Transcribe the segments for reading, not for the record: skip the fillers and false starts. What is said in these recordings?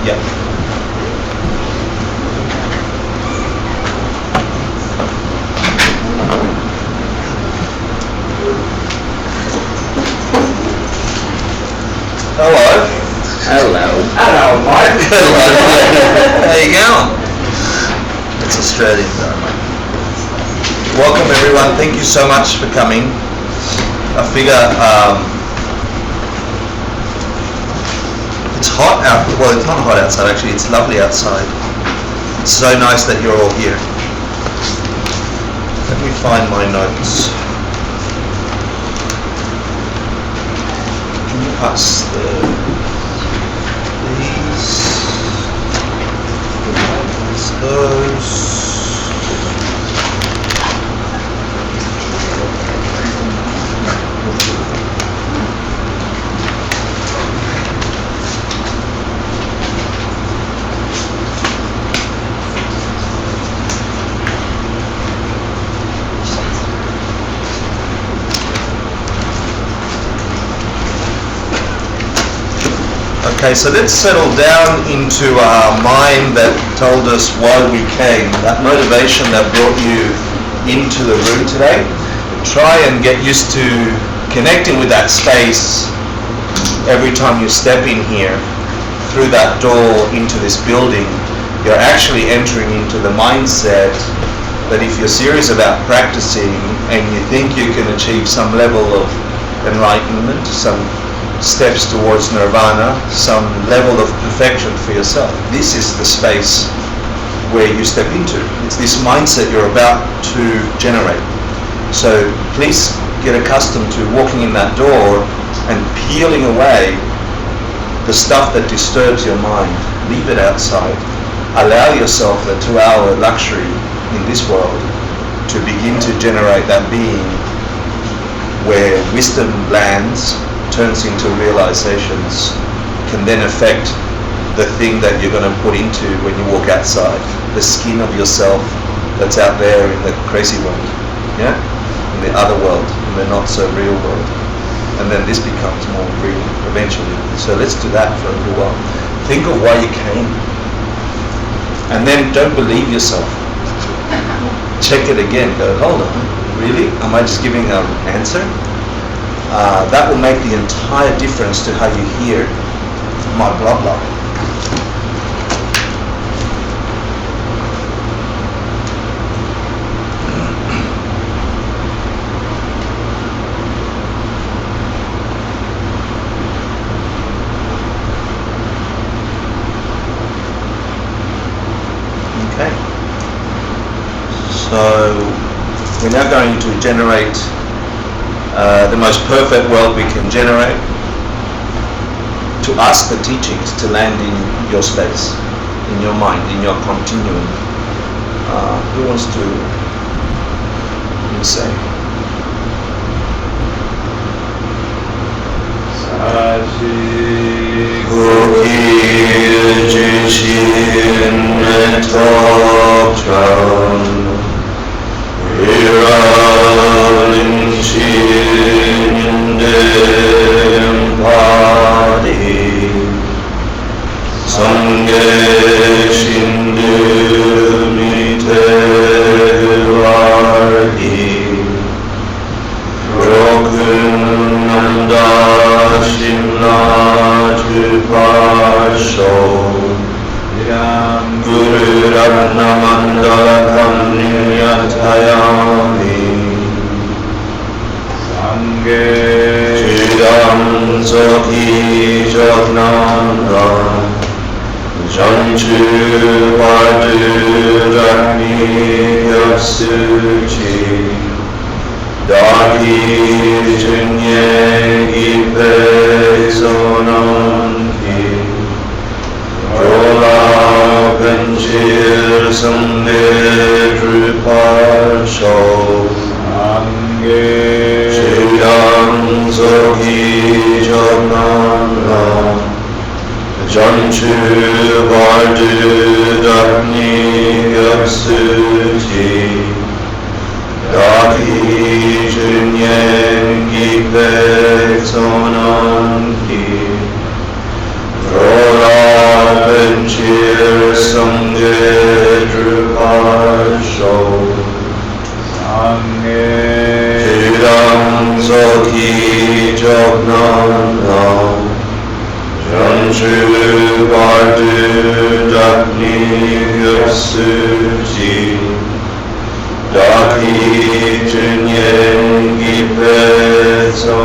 Yeah. Hello. Hello. Hello, Mike. Hello. How you going? It's Australian, though, mate. Welcome, everyone. Thank you so much for coming. I figure it's hot out. Well, it's not hot outside, actually. It's lovely outside. It's so nice that you're all here. Let me find my notes. Can you pass those? Okay, so let's settle down into our mind that told us why we came, that motivation that brought you into the room today. Try and get used to connecting with that space every time you step in here through that door into this building. You're actually entering into the mindset that if you're serious about practicing and you think you can achieve some level of enlightenment, some steps towards nirvana, some level of perfection for yourself, this is the space where you step into. It's this mindset you're about to generate. So please get accustomed to walking in that door and peeling away the stuff that disturbs your mind. Leave it outside. Allow yourself the 2-hour luxury in this world to begin to generate that being where wisdom lands, turns into realizations, can then affect the thing that you're going to put into when you walk outside, the skin of yourself that's out there in the crazy world, yeah, in the other world, in the not so real world, and then this becomes more real eventually. So let's do that for a little while. Think of why you came, and then don't believe yourself. Check it again. Go, hold on, really? Am I just giving an answer? That will make the entire difference to how you hear my blah blah. Okay. So we're now going to generate the most perfect world we can generate, to ask the teachings to land in your space, in your mind, in your continuum. Who wants to say? bardu dakni yursuji daki junyengi petonanki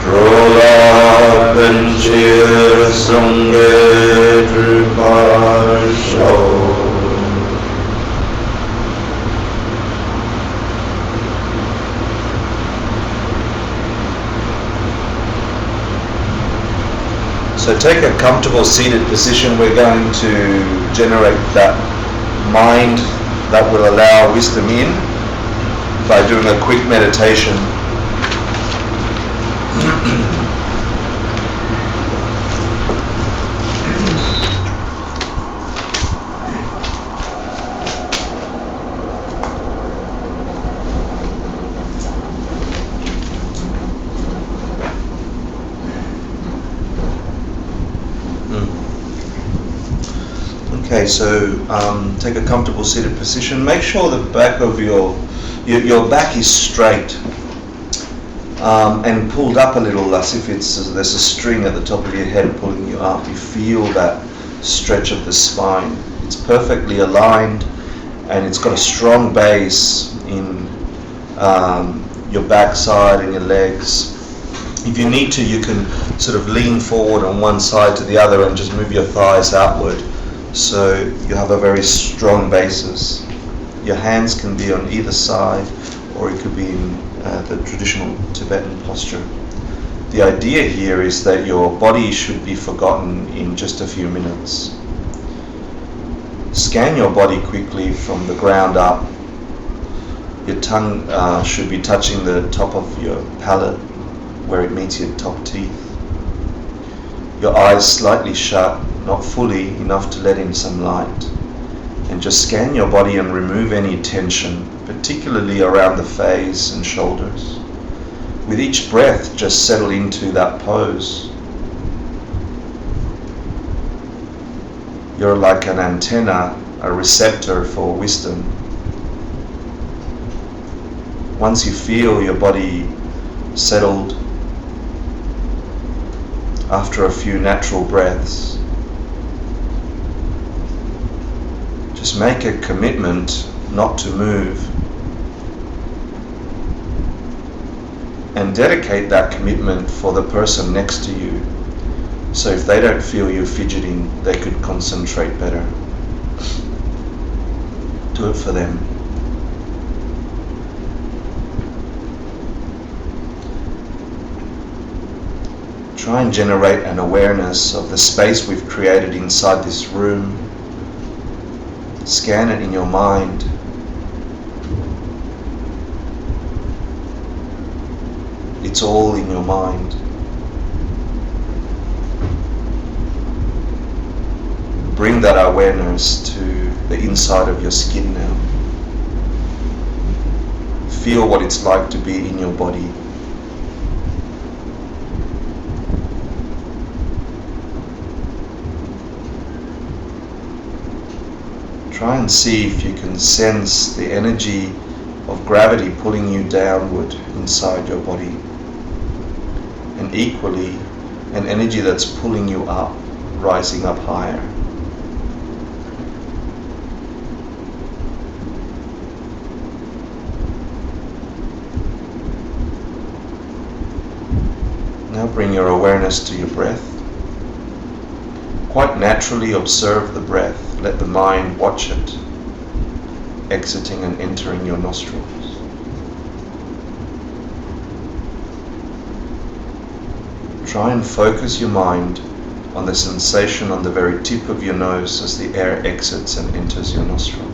drola benchir sangre drupasho. So take a comfortable seated position. We're going to generate that mind that will allow wisdom in by doing a quick meditation. Okay, so take a comfortable seated position. Make sure the back of your back is straight and pulled up a little, as if there's a string at the top of your head pulling you up. You feel that stretch of the spine. It's perfectly aligned, and it's got a strong base in your backside and your legs. If you need to, you can sort of lean forward on one side to the other and just move your thighs outward. So you have a very strong basis. Your hands can be on either side, or it could be in the traditional Tibetan posture. The idea here is that your body should be forgotten in just a few minutes. Scan your body quickly from the ground up. Your tongue should be touching the top of your palate where it meets your top teeth. Your eyes slightly shut, not fully, enough to let in some light. And just scan your body and remove any tension, particularly around the face and shoulders. With each breath, just settle into that pose. You're like an antenna, a receptor for wisdom. Once you feel your body settled, after a few natural breaths, just make a commitment not to move, and dedicate that commitment for the person next to you. So if they don't feel you fidgeting, they could concentrate better. Do it for them. Try and generate an awareness of the space we've created inside this room. Scan it in your mind. It's all in your mind. Bring that awareness to the inside of your skin now. Feel what it's like to be in your body. Try and see if you can sense the energy of gravity pulling you downward inside your body, and equally an energy that's pulling you up, rising up higher. Now bring your awareness to your breath. Quite naturally observe the breath. Let the mind watch it, exiting and entering your nostrils. Try and focus your mind on the sensation on the very tip of your nose as the air exits and enters your nostril.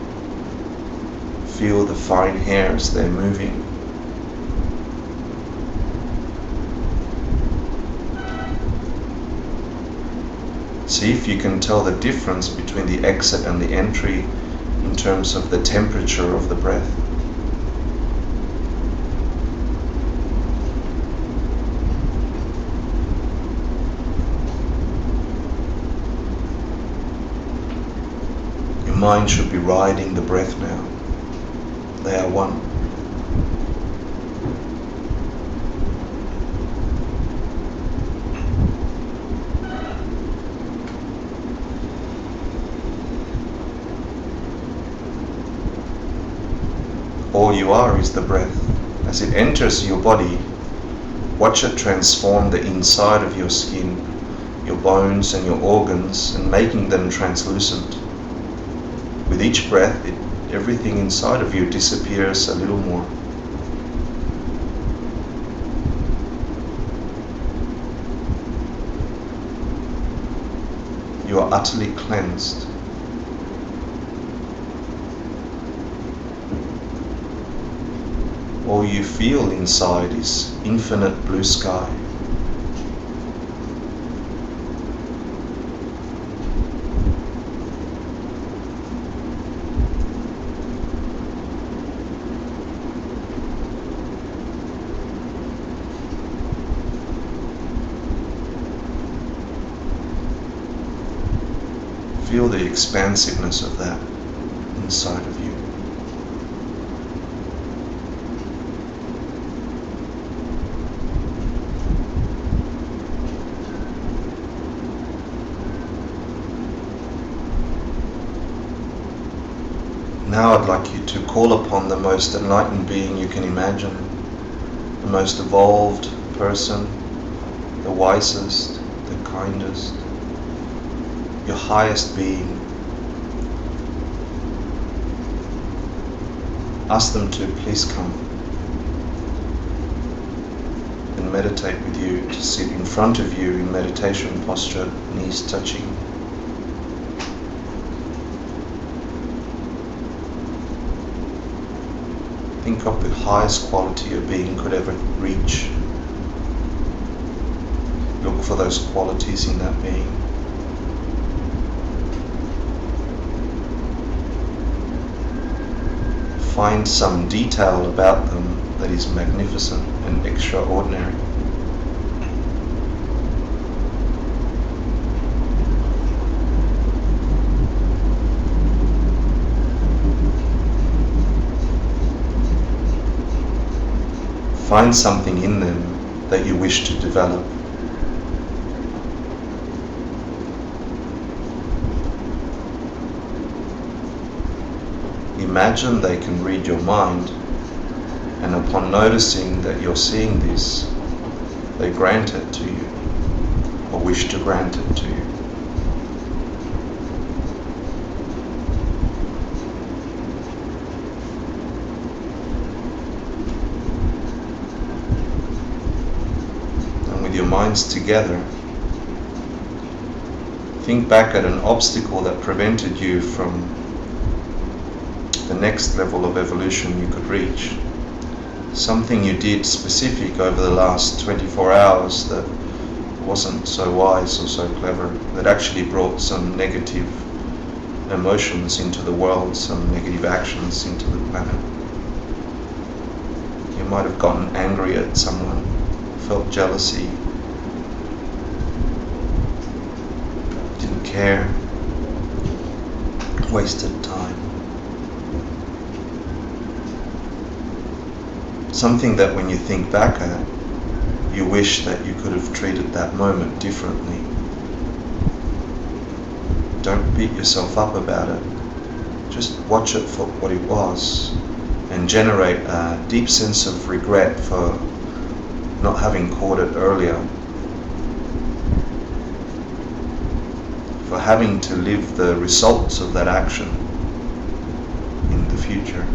Feel the fine hairs, they're moving. See if you can tell the difference between the exit and the entry in terms of the temperature of the breath. Your mind should be riding the breath now. They are one. all you are is the breath. As it enters your body, watch it transform the inside of your skin, your bones and your organs, and making them translucent. With each breath, everything inside of you disappears a little more. You are utterly cleansed. All you feel inside is infinite blue sky. Feel the expansiveness of that inside of you. Now I'd like you to call upon the most enlightened being you can imagine, the most evolved person, the wisest, the kindest, your highest being. Ask them to please come and meditate with you, to sit in front of you in meditation posture, knees touching. Think of the highest quality a being could ever reach. Look for those qualities in that being. Find some detail about them that is magnificent and extraordinary. Find something in them that you wish to develop. Imagine they can read your mind, and upon noticing that you're seeing this, they grant it to you, or wish to grant it to you. And with your minds together, think back at an obstacle that prevented you from the next level of evolution you could reach. Something you did specific over the last 24 hours that wasn't so wise or so clever, that actually brought some negative emotions into the world, some negative actions into the planet. You might have gotten angry at someone, felt jealousy, didn't care, wasted time. Something that when you think back at, you wish that you could have treated that moment differently. Don't beat yourself up about it. Just watch it for what it was and generate a deep sense of regret for not having caught it earlier, for having to live the results of that action in the future.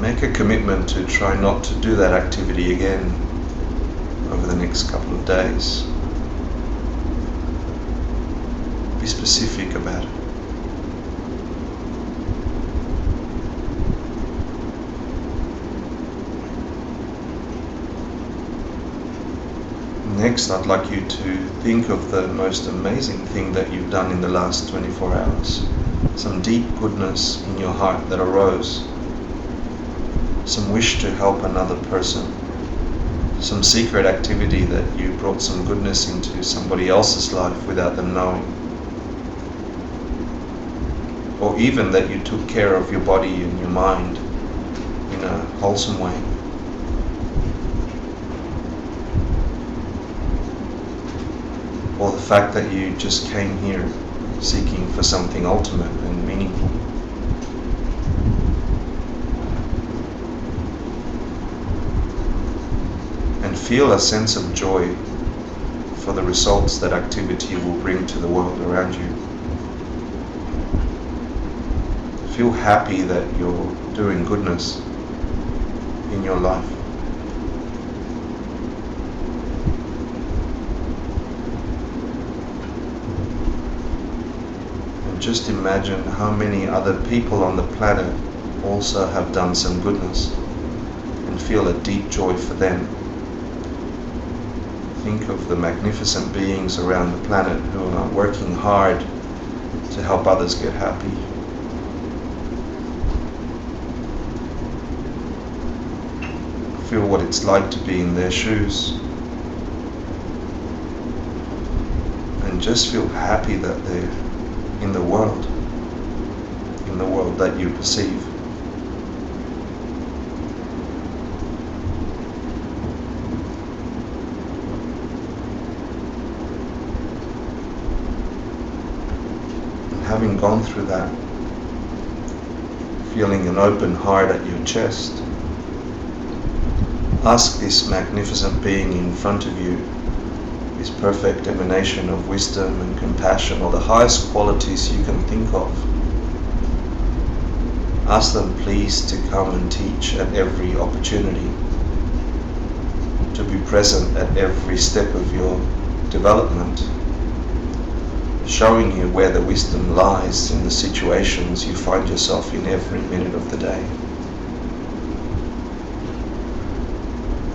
Make a commitment to try not to do that activity again over the next couple of days. Be specific about it. Next, I'd like you to think of the most amazing thing that you've done in the last 24 hours. Some deep goodness in your heart that arose. Some wish to help another person, some secret activity that you brought some goodness into somebody else's life without them knowing, or even that you took care of your body and your mind in a wholesome way. Or the fact that you just came here seeking for something ultimate and meaningful. And feel a sense of joy for the results that activity will bring to the world around you. Feel happy that you're doing goodness in your life. And just imagine how many other people on the planet also have done some goodness, and feel a deep joy for them. Think of the magnificent beings around the planet who are working hard to help others get happy. Feel what it's like to be in their shoes. And just feel happy that they're in the world that you perceive. And having gone through that, feeling an open heart at your chest, ask this magnificent being in front of you, this perfect emanation of wisdom and compassion, or the highest qualities you can think of. Ask them please to come and teach at every opportunity, to be present at every step of your development, showing you where the wisdom lies in the situations you find yourself in every minute of the day.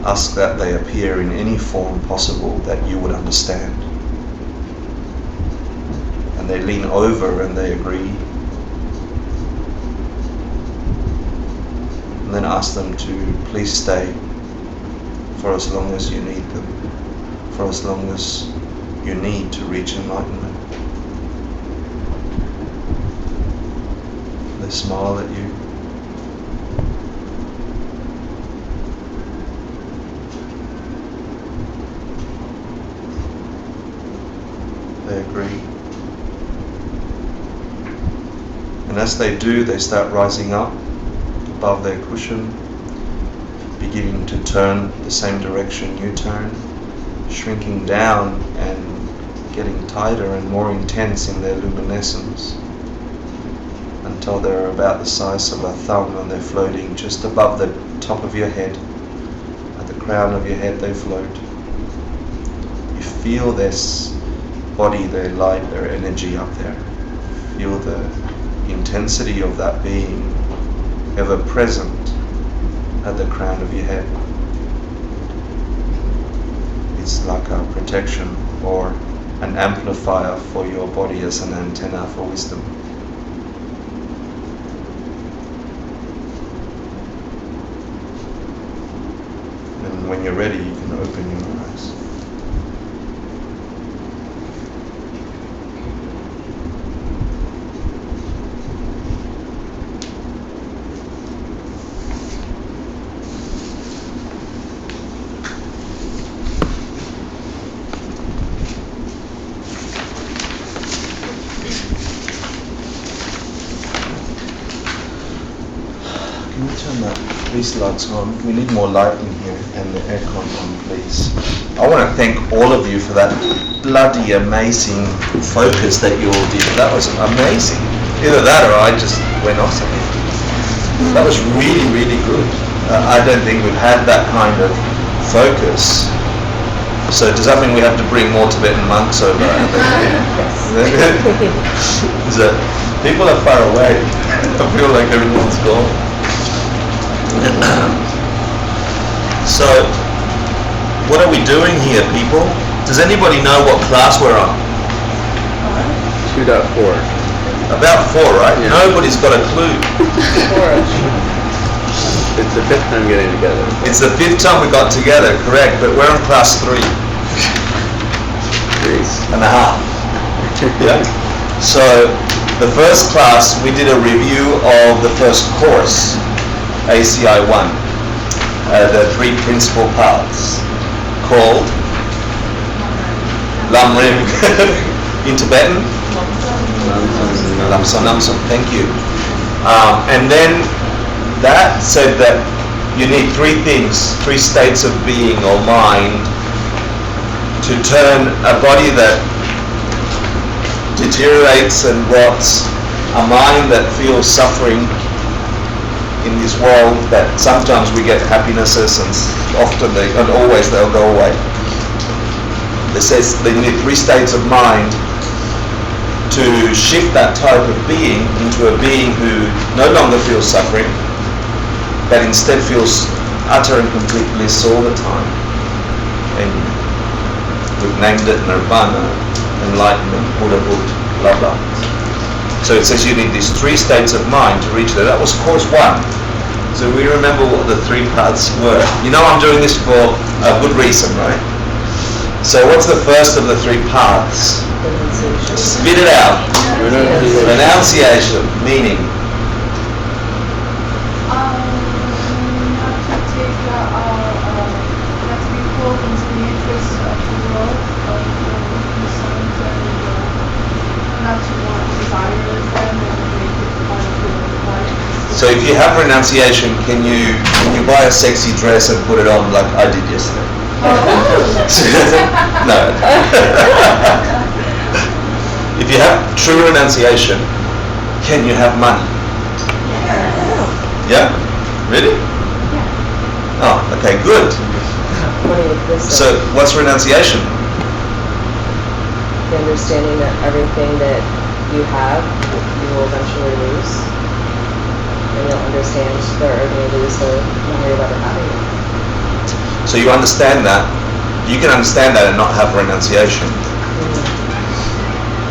Ask that they appear in any form possible that you would understand. And they lean over and they agree. And then ask them to please stay for as long as you need them, for as long as you need to reach enlightenment. They smile at you. They agree. And as they do, they start rising up above their cushion, beginning to turn the same direction you turn, shrinking down and getting tighter and more intense in their luminescence until they're about the size of a thumb, and they're floating just above the top of your head. At the crown of your head they float. You feel this body, their light, their energy up there. Feel the intensity of that being ever present at the crown of your head. It's like a protection or an amplifier for your body as an antenna for wisdom. And when you're ready, you can open your eyes. These lights on. We need more light in here, and the aircon on, please. I want to thank all of you for that bloody amazing focus that you all did. That was amazing. Either that or I just went off something. That was really, really good. I don't think we've had that kind of focus. So does that mean we have to bring more Tibetan monks over? So people are far away. I feel like everyone's gone. So, what are we doing here, people? Does anybody know what class we're on? 2.4. About 4, right? Yeah. Nobody's got a clue. It's the 5th time getting together. It's the 5th time we got together, correct, but we're on class 3. 3.5. Yeah. So, the first class, we did a review of the first course. ACI 1, the 3 principal paths, called Lam Rim in Tibetan, Namsam, thank you. And then that said that you need three things, three states of being or mind to turn a body that deteriorates and rots, a mind that feels suffering in this world, that sometimes we get happinesses and often and always they'll go away. It says they need three states of mind to shift that type of being into a being who no longer feels suffering, but instead feels utter and complete bliss all the time. And we've named it Nirvana, enlightenment, Buddhahood, blah blah. So it says you need these three states of mind to reach there. That was course one. So we remember what the three paths were. You know I'm doing this for a good reason, right? So what's the first of the three paths? Spit it out. Renunciation, meaning? Not to take, not to be pulled into the interests of the world, of the concerns, and not to want to desire them and make it part of your life. So if you have renunciation, can you buy a sexy dress and put it on like I did yesterday? No. If you have true renunciation, can you have money? Yeah? Really? Yeah. Oh, okay, good. So what's renunciation? The understanding that everything that you have, you will eventually lose. And you'll understand that you're going to lose the memory of ever having it. So you understand that. You can understand that and not have renunciation.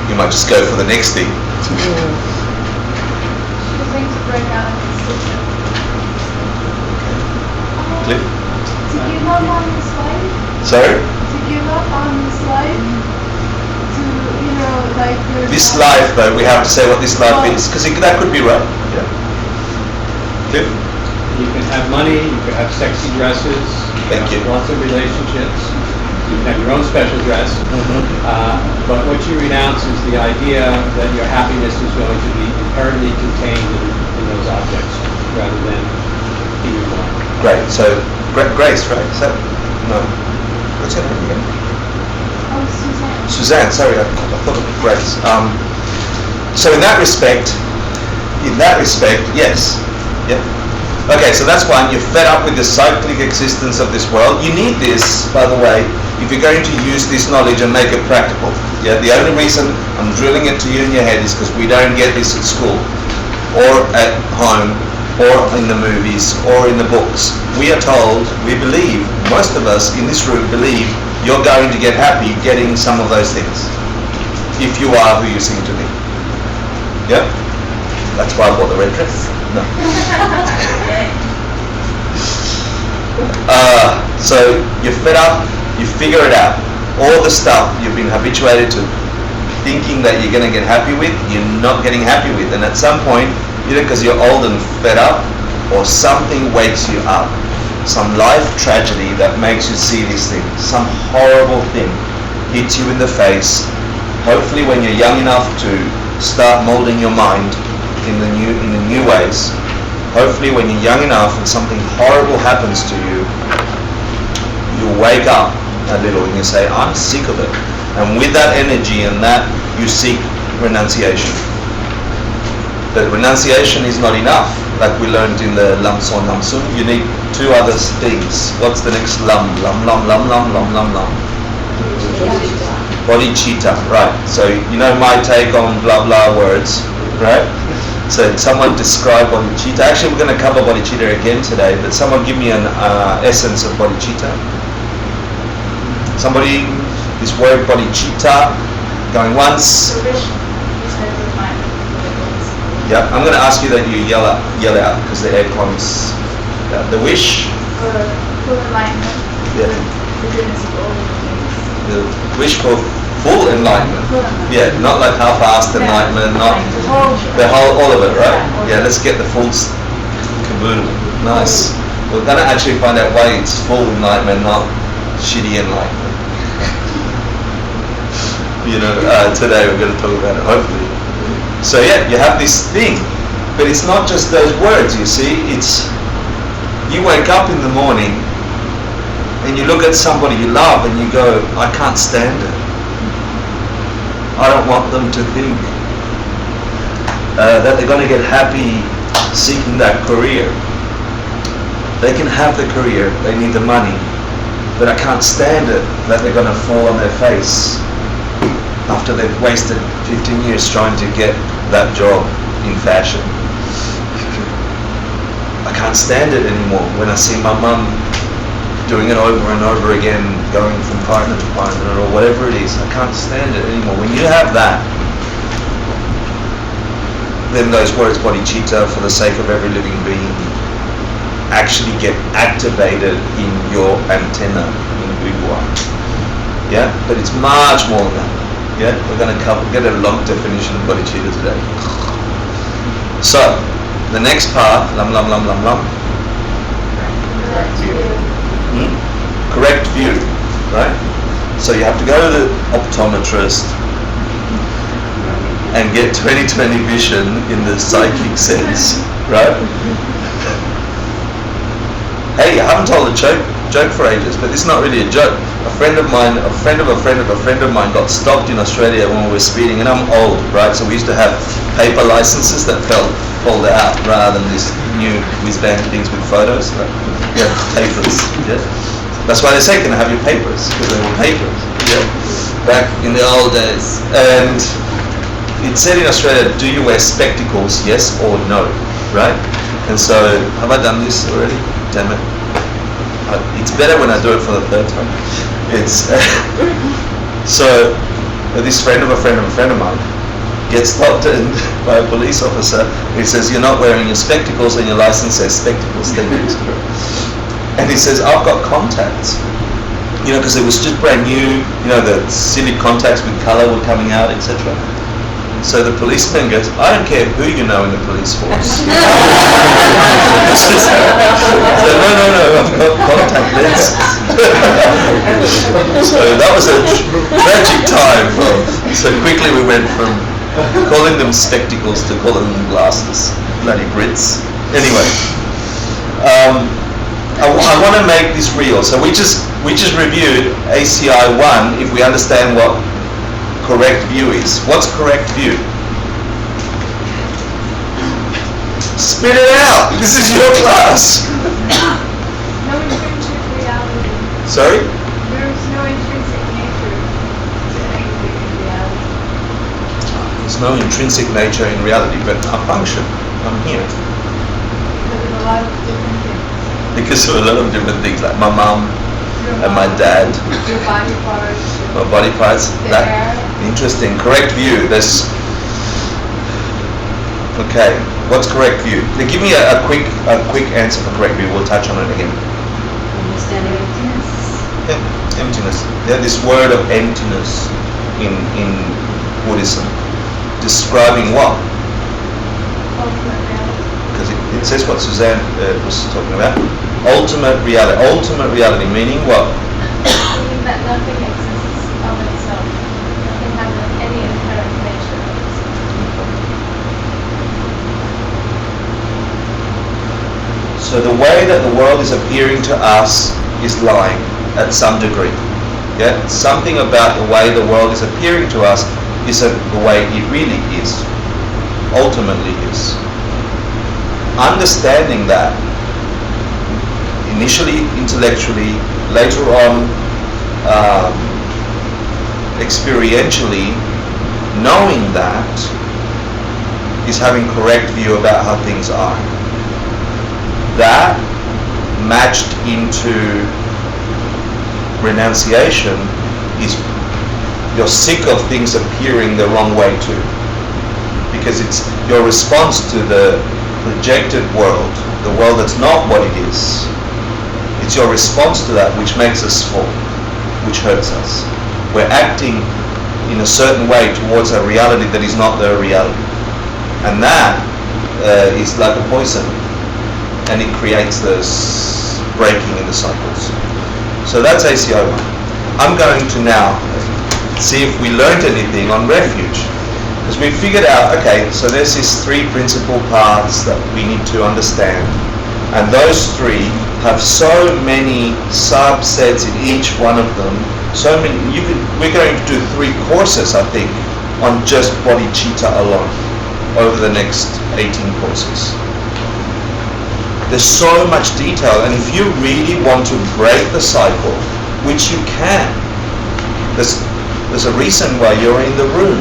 You might just go for the next thing. Choosing to break out of the system. Cliff? To give up on this life. Sorry? To give up on this life. To, you know, like... This life, though, we have to say what this life is, because that could be right. Yeah. Cliff? You can have money, you can have sexy dresses, Thank you. Lots of relationships, you can have your own special dress, but what you renounce is the idea that your happiness is going to be inherently contained in those objects, rather than in your mind. Great. So, Grace, right? Is that, no. What's her name again? Oh, Suzanne. Suzanne, sorry, I thought it was Grace. So in that respect, yes. Yeah. Okay, so that's one. You're fed up with the cyclic existence of this world. You need this, by the way, if you're going to use this knowledge and make it practical. Yeah. The only reason I'm drilling it to you in your head is because we don't get this at school, or at home, or in the movies, or in the books. We are told, we believe, most of us in this room believe you're going to get happy getting some of those things, if you are who you seem to be. Yeah? That's why I bought the red dress. No. So you're fed up, you figure it out. All the stuff you've been habituated to thinking that you're going to get happy with, you're not getting happy with. And at some point, either because you're old and fed up, or something wakes you up. Some life tragedy that makes you see these things. Some horrible thing hits you in the face. Hopefully when you're young enough to start molding your mind in the new ways. Hopefully when you're young enough and something horrible happens to you, you wake up a little and you say, I'm sick of it. And with that energy and that, you seek renunciation. But renunciation is not enough. Like we learned in the Lamson Namsun, you need two other things. What's the next lum? Lum, lum, lum, lum, lum, lum, lum. Bodhicitta, right. So you know my take on blah blah words, right? So someone describe bodhicitta. Actually, we're going to cover bodhicitta again today, but someone give me an essence of bodhicitta. Somebody, this word bodhicitta, going once. Yeah, I'm going to ask you that you yell out because the aircon's the wish. Full enlightenment. Yeah. The goodness of all things. The wish for full enlightenment. Yeah, not like half-assed enlightenment, not the whole, all of it, right? Yeah, let's get the full caboodle. Nice. We're going to actually find out why it's full enlightenment, not shitty enlightenment. You know, today we're going to talk about it, hopefully. So yeah, you have this thing, but it's not just those words, you see. It's, you wake up in the morning and you look at somebody you love and you go, I can't stand it. I don't want them to think that they're going to get happy seeking that career. They can have the career, they need the money, but I can't stand it that they're going to fall on their face after they've wasted 15 years trying to get that job in fashion. I can't stand it anymore when I see my mum doing it over and over again, going from partner to partner or whatever it is. I can't stand it anymore. When you have that, then those words, bodhicitta, for the sake of every living being, actually get activated in your antenna, in who you are. Yeah? But it's much more than that. Yeah? We're going to get a long definition of bodhicitta today. So, the next part, lam lam lam lam lam. Correct view, right? So you have to go to the optometrist and get 20/20 vision in the psychic sense, right? Hey, I haven't told a joke for ages, but it's not really a joke. A friend of mine, a friend of a friend of a friend of mine got stopped in Australia when we were speeding, and I'm old, right? So we used to have paper licenses that fold out rather than these new whiz-bang things with photos. Right? Yeah, papers. Yeah. That's why they say, can I have your papers? Because they were papers. Yeah. Back in the old days. And it said in Australia, do you wear spectacles, yes or no? Right? And so, have I done this already? Damn it. It's better when I do it for the third time. It's so this friend of a friend of a friend of mine gets stopped by a police officer. He says, you're not wearing your spectacles and your license says spectacles. And he says, I've got contacts. You know, because it was just brand new, you know, the silly contacts with colour were coming out, etc. So the policeman goes, I don't care who you know in the police force. So, no, I've got contact lenses. So that was a tragic time. So quickly we went from calling them spectacles to calling them glasses. Bloody Brits. Anyway, I want to make this real. So we just reviewed ACI 1 if we understand what correct view is. What's correct view? Spit it out! This is your class! No intrinsic reality. Sorry? There is no intrinsic nature to anything in reality. There's no intrinsic nature in reality, but I function. I'm here. Because of a lot of different things. Because of a lot of different things, like my mom Your and my mom, dad. Your body parts. My body parts. The That hair. interesting. Correct view. There's okay. What's correct view? Now give me a quick answer for correct view. We'll touch on it again. Understanding emptiness. Yeah, emptiness. Yeah, this word of emptiness in Buddhism, describing what? Ultimate reality. Because it says what Suzanne was talking about. Ultimate reality. Ultimate reality meaning what? Meaning that nothing exists of itself. Nothing has any inherent nature of itself. So the way that the world is appearing to us is lying at some degree. Yeah, something about the way the world is appearing to us isn't the way it really is. Ultimately is. Understanding that, initially intellectually, later on experientially, knowing that is having correct view about how things are. That matched into renunciation is you're sick of things appearing the wrong way too, because it's your response to the projected world, the world that's not what it is. It's your response to that which makes us fall, which hurts us. We're acting in a certain way towards a reality that is not the reality, and that is like a poison, and it creates this breaking in the cycles. So that's ACI 1. I'm going to now see if we learned anything on refuge. Because we figured out, okay, so there's these three principal paths that we need to understand. And those three have so many subsets in each one of them. So many, we're going to do 3 courses, I think, on just bodhicitta alone over the next 18 courses. There's so much detail, and if you really want to break the cycle, which you can, there's a reason why you're in the room.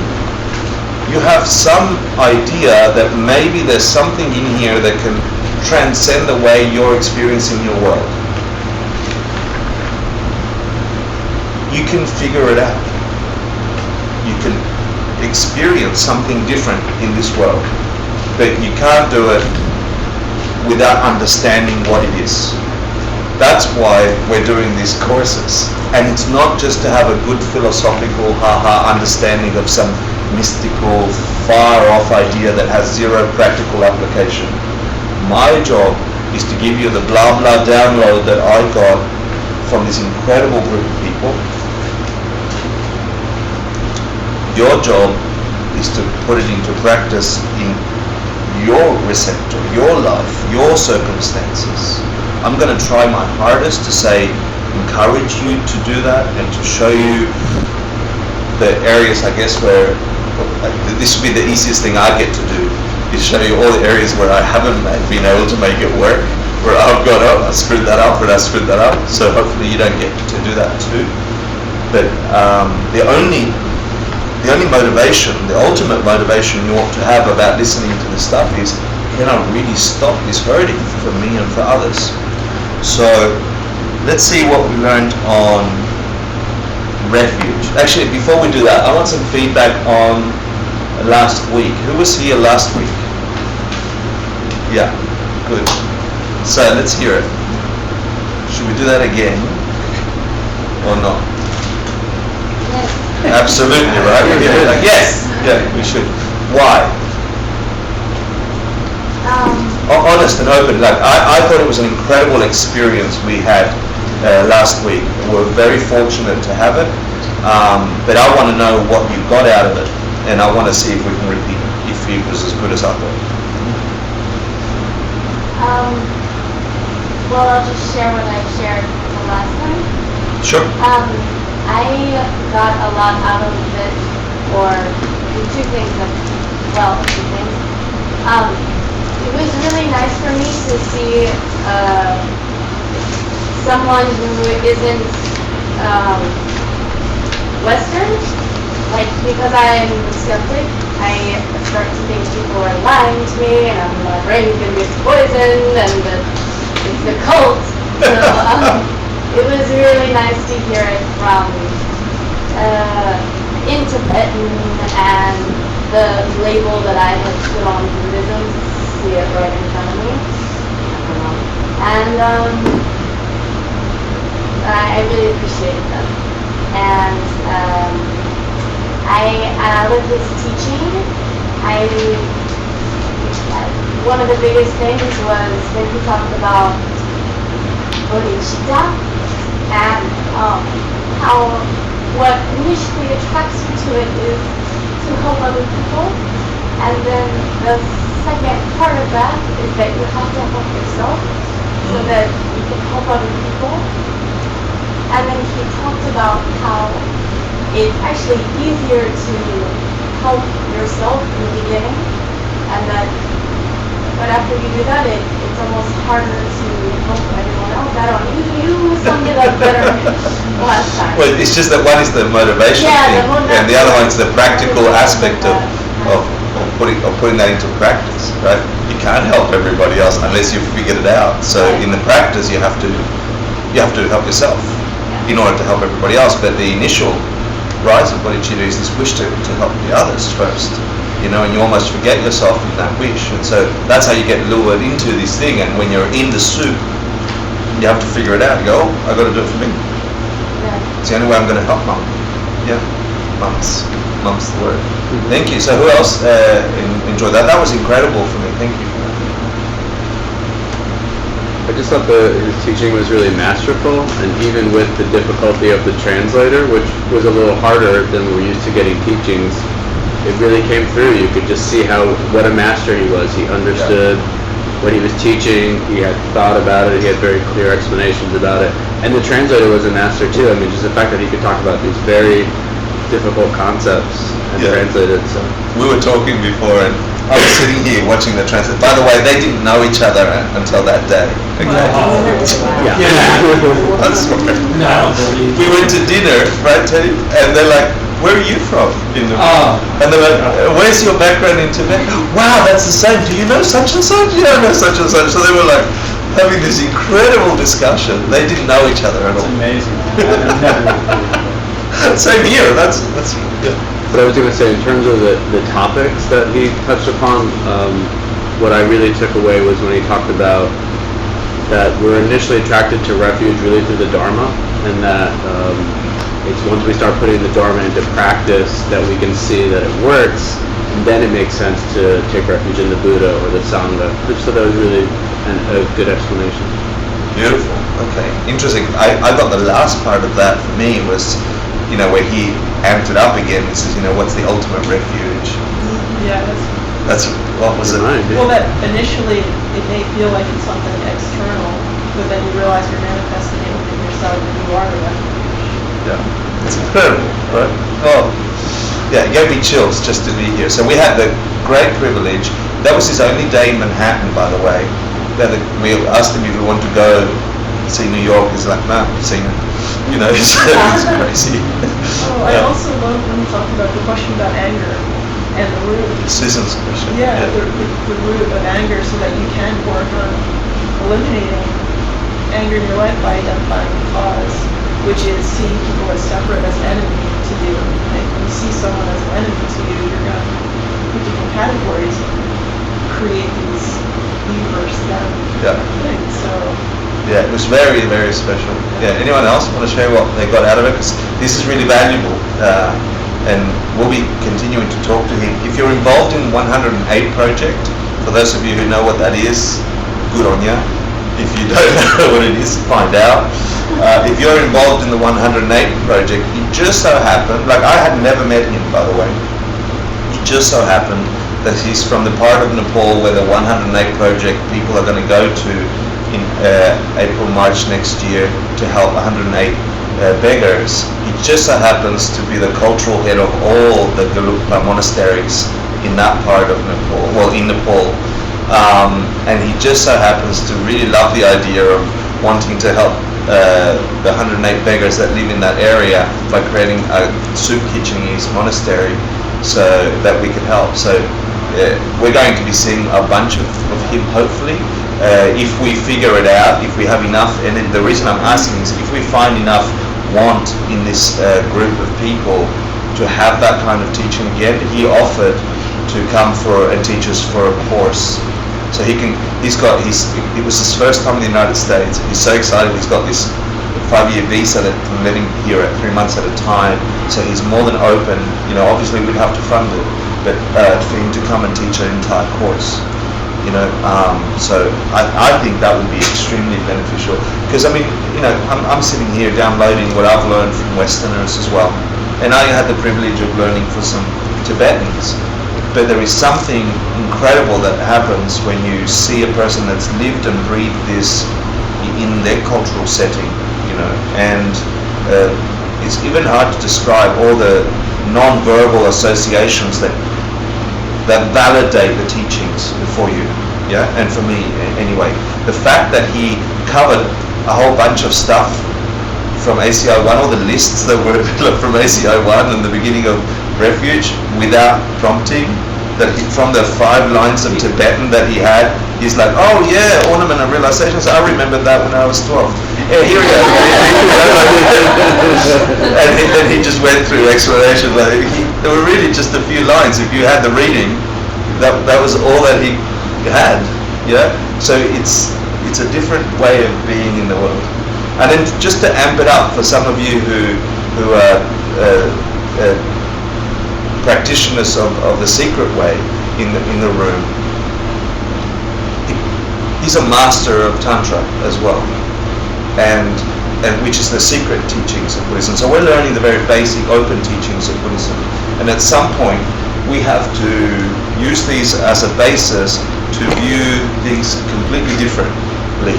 You have some idea that maybe there's something in here that can transcend the way you're experiencing your world. You can figure it out. You can experience something different in this world, but you can't do it without understanding what it is. That's why we're doing these courses. And it's not just to have a good philosophical understanding of some mystical, far-off idea that has zero practical application. My job is to give you the blah blah download that I got from this incredible group of people. Your job is to put it into practice in your receptor, your life, your circumstances. I'm going to try my hardest to encourage you to do that and to show you the areas, I guess, where this would be the easiest thing I get to do, is show you all the areas where I haven't been able to make it work, where I've got, oh, I screwed that up, and I screwed that up. So hopefully you don't get to do that too. But the only motivation, the ultimate motivation you ought to have about listening to this stuff is, can I really stop this hurting for me and for others? So let's see what we learned on refuge. Actually, before we do that, I want some feedback on last week. Who was here last week? Yeah, good. So let's hear it. Should we do that again or not? Yes. Absolutely, right? Yeah, like, yes, yeah, we should. Why? Honest and open. Like I thought it was an incredible experience we had last week. We're very fortunate to have it, but I want to know what you got out of it, and I want to see if we can repeat it, if it was as good as I thought. Well, I'll just share what I shared the last time. Sure. I got a lot out of it, or 2 things. Well, 2 things. It was really nice for me to see someone who isn't Western. Like, because I'm skeptic, I start to think people are lying to me, and my brain's gonna be poisoned, and it's a cult. So it was really nice to hear it from in Tibetan, and the label that I had put on Buddhism, see it right in front of me. And I really appreciated them. And with his teaching, one of the biggest things was when he talked about bodhicitta and how what initially attracts you to it is to help other people, and then the second part of that is that you have to help yourself so that you can help other people. And then he talked about how it's actually easier to help yourself in the beginning, and that but after you do that, it's almost harder to help everyone else. I don't know, you summed it up better last time. Well, it's just that one is the motivation thing, and the other one is the practical aspect of putting that into practice, right? You can't help everybody else unless you've figured it out. So in the practice, you have to help yourself in order to help everybody else. But the initial rise of bodhicitta is this wish to help the others first, and you almost forget yourself in that wish. And so that's how you get lured into this thing. And when you're in the soup, you have to figure it out. You go, oh, I've got to do it for me. Yeah. It's the only way I'm going to help Mum. Yeah, Mum's the word. Thank you. So who else enjoyed that? That was incredible for me. Thank you. I just thought his teaching was really masterful, and even with the difficulty of the translator, which was a little harder than we're used to getting teachings it really came through. You could just see what a master he was. He understood what he was teaching. He had thought about it. He had very clear explanations about it. And the translator was a master too. I mean, just the fact that he could talk about these very difficult concepts and translate it. So we were talking before, and I was sitting here watching the translate. By the way, they didn't know each other until that day. Okay. That's right. No. We went to dinner, right, Teddy? And they're like, "Where are you from?" And they're like, "Where's your background in Tibet?" "Wow, that's the same. Do you know such and such?" "Yeah, I know such and such." So they were like having this incredible discussion. They didn't know each other at all. It's amazing. Same here. That's yeah. But I was going to say, in terms of the topics that he touched upon, what I really took away was when he talked about that we're initially attracted to refuge really through the Dharma, and that it's once we start putting the Dharma into practice that we can see that it works, and then it makes sense to take refuge in the Buddha or the Sangha. So that was really a good explanation. Beautiful. Okay. Interesting. I got the last part of that for me was, where he amped it up again. He says, what's the ultimate refuge? Yeah, That's what was it? Right. well, that initially it may feel like it's something external, but then you realize you're manifesting it within yourself and you are the refuge. Yeah. It's incredible, right? Oh, yeah, it gave me chills just to be here. So we had the great privilege. That was his only day in Manhattan, by the way. We asked him if we wanted to go see New York. He's like, "No, I've seen it." It's crazy. Oh, I also love when you talked about the question about anger and the root. Susan's question. Yeah, the root of anger, so that you can work on eliminating anger in your life by identifying the cause, which is seeing people as separate, as enemy to you. And when you see someone as an enemy to you, you're going to put different categories and create these universe them things. So Yeah, it was very, very special. Yeah, anyone else want to share what they got out of it? Because this is really valuable, and we'll be continuing to talk to him. If you're involved in 108 project, for those of you who know what that is, good on you. If you don't know what it is, find out. If you're involved in the 108 project, it just so happened, like I had never met him, by the way. It just so happened that he's from the part of Nepal where the 108 project people are going to go to in April, March next year to help 108 beggars. It just so happens to be the cultural head of all the Gelugpa monasteries in that part of Nepal, in Nepal. And he just so happens to really love the idea of wanting to help the 108 beggars that live in that area by creating a soup kitchen in his monastery so that we can help. So we're going to be seeing a bunch of him, hopefully. If we figure it out, if we have enough, and the reason I'm asking is if we find enough want in this group of people to have that kind of teaching again, he offered to come and teach us for a course. So it was his first time in the United States. He's so excited. He's got this 5-year visa that can let him here at 3 months at a time. So he's more than open. Obviously we'd have to fund it, but for him to come and teach an entire course. So I think that would be extremely beneficial because I'm sitting here downloading what I've learned from Westerners as well, and I had the privilege of learning for some Tibetans, but there is something incredible that happens when you see a person that's lived and breathed this in their cultural setting, and it's even hard to describe all the non-verbal associations that validate the teachings for you, and for me anyway. The fact that he covered a whole bunch of stuff from ACI 1, all the lists that were developed from ACI 1 and the beginning of Refuge without prompting, that from the 5 lines of Tibetan that he had, he's like, "Oh yeah, ornament of realizations, I remembered that when I was 12. Yeah, here we go." And then he just went through explanation. There were really just a few lines. If you had the reading, that was all that he had. So it's a different way of being in the world. And then just to amp it up for some of you who are practitioners of the secret way in the room, he's a master of Tantra as well, and which is the secret teachings of Buddhism. So we're learning the very basic open teachings of Buddhism, and at some point we have to use these as a basis to view things completely differently,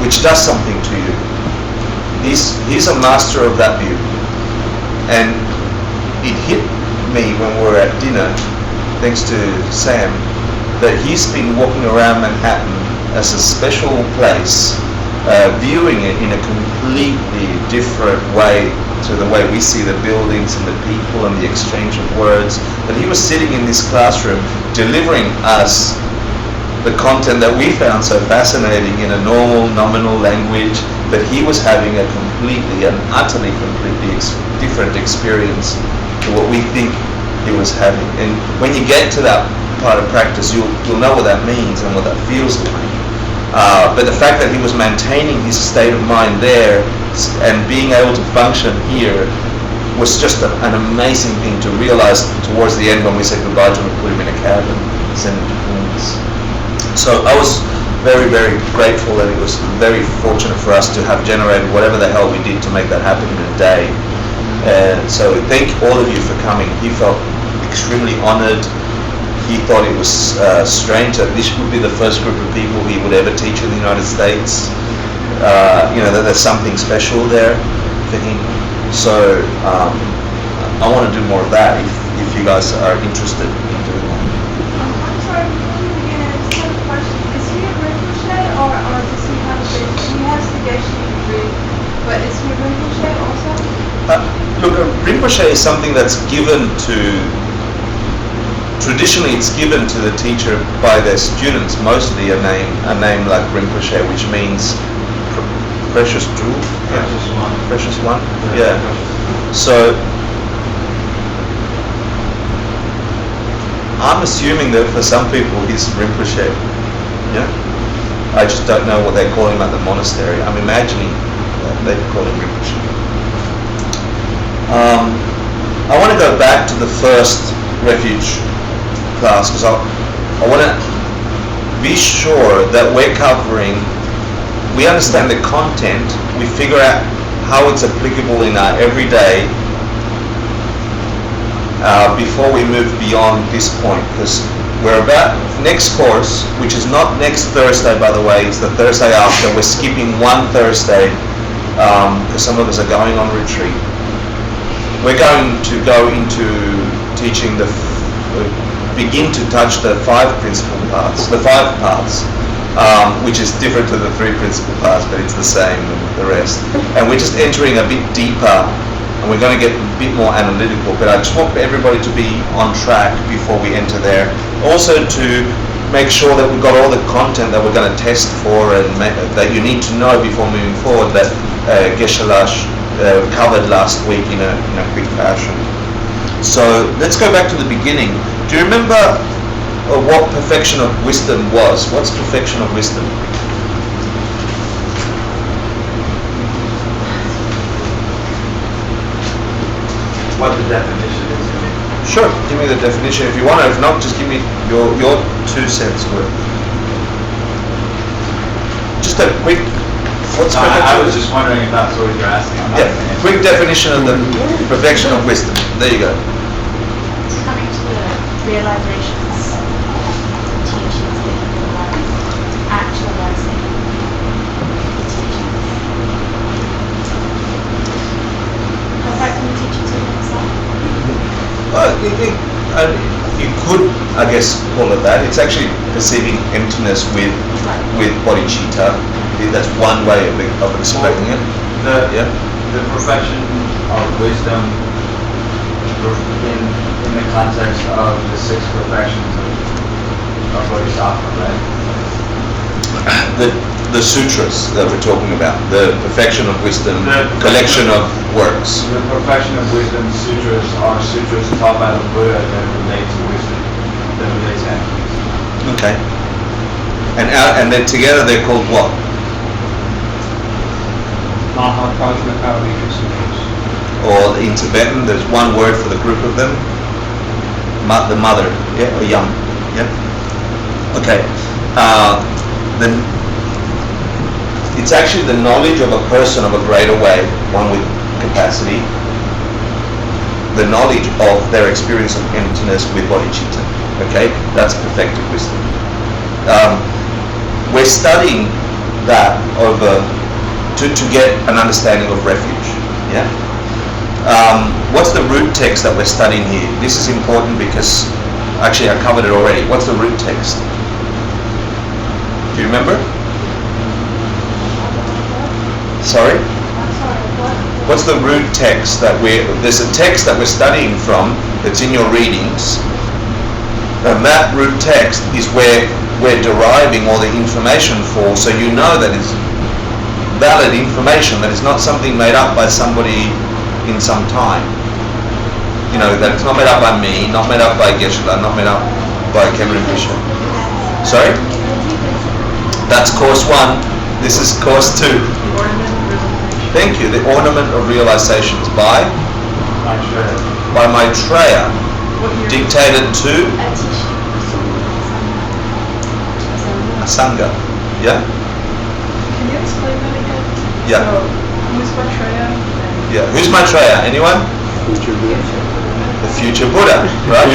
which does something to you. He's a master of that view, and it hit me when we were at dinner, thanks to Sam, that he's been walking around Manhattan as a special place, viewing it in a completely different way to the way we see the buildings and the people and the exchange of words. But he was sitting in this classroom delivering us the content that we found so fascinating in a normal, nominal language, but he was having a completely and utterly completely different experience to what we think he was having. And when you get to that part of practice, you'll know what that means and what that feels like. But the fact that he was maintaining his state of mind there and being able to function here was just an amazing thing to realize towards the end when we said goodbye to him and put him in a cab and send him to Queens. So I was very, very grateful that it was very fortunate for us to have generated whatever the hell we did to make that happen in a day. So thank all of you for coming. He felt extremely honored. He thought it was strange that this would be the first group of people he would ever teach in the United States. That there's something special there for him. So I want to do more of that if you guys are interested in doing that. I'm sorry, before we begin, I just have a question. Is he a Rinpoche or does he have he has the Geshe degree, but is he a Rinpoche also? Look, a Rinpoche is something that's given to, traditionally it's given to the teacher by their students, mostly a name like Rinpoche, which means precious jewel. Precious one. Yeah. So I'm assuming that for some people he's Rinpoche. Yeah. I just don't know what they call him at the monastery. I'm imagining that they call him Rinpoche. I want to go back to the first refuge class because I want to be sure that we understand the content, we figure out how it's applicable in our everyday before we move beyond this point, because we're about next course, which is not next Thursday by the way, it's the Thursday after. We're skipping one Thursday because some of us are going on retreat. We're going to go into teaching begin to touch the five paths, which is different to the three principal paths, but it's the same with the rest. And we're just entering a bit deeper, and we're going to get a bit more analytical. But I just want everybody to be on track before we enter there. Also to make sure that we've got all the content that we're going to test for and that you need to know before moving forward, that Geshe covered last week in a quick fashion. So let's go back to the beginning. Do you remember what perfection of wisdom was? What's perfection of wisdom? What the definition is? Sure, give me the definition if you want. If not, just give me your 2 cents worth. Just a quick. What's perfection? I was just wondering if that's what you're asking. Yeah, quick definition of the perfection of wisdom. There you go. It's coming to the realizations, teachings that you learn, actualizing the teachings. Perfecting the teachings of yourself. You could, I guess, call it that. It's actually perceiving emptiness with bodhicitta. That's one way of explaining it. The perfection of wisdom in the context of the 6 perfections of Bodhisattva, right? The sutras that we're talking about, the perfection of wisdom, collection of works. The perfection of wisdom sutras are sutras taught by the Buddha that relate to wisdom, that relate to emptiness. Okay. And then together they're called what? Or in Tibetan, there's one word for the group of them. The mother, yeah, or young, yeah. Okay. Then it's actually the knowledge of a person of a greater way, one with capacity. the knowledge of their experience of emptiness with bodhicitta. Okay, that's perfected wisdom. We're studying that over to get an understanding of refuge. Yeah. What's the root text that we're studying here? This is important because actually I covered it already. What's the root text? Do you remember? Sorry? What's the root text that there's a text that we're studying from that's in your readings, and that root text is where we're deriving all the information for, so you know that it's valid information, that it's not something made up by somebody in some time. You know, that it's not made up by me, not made up by Geshe, not made up by Kevin Fisher. Sorry? That's course 1. This is course 2. Thank you. The Ornament of Realizations by Maitreya. Dictated to Asanga. Yeah? Can you explain that again? Yeah. So, who's Maitreya? Yeah. Who's Maitreya? Anyone? The future Buddha, right?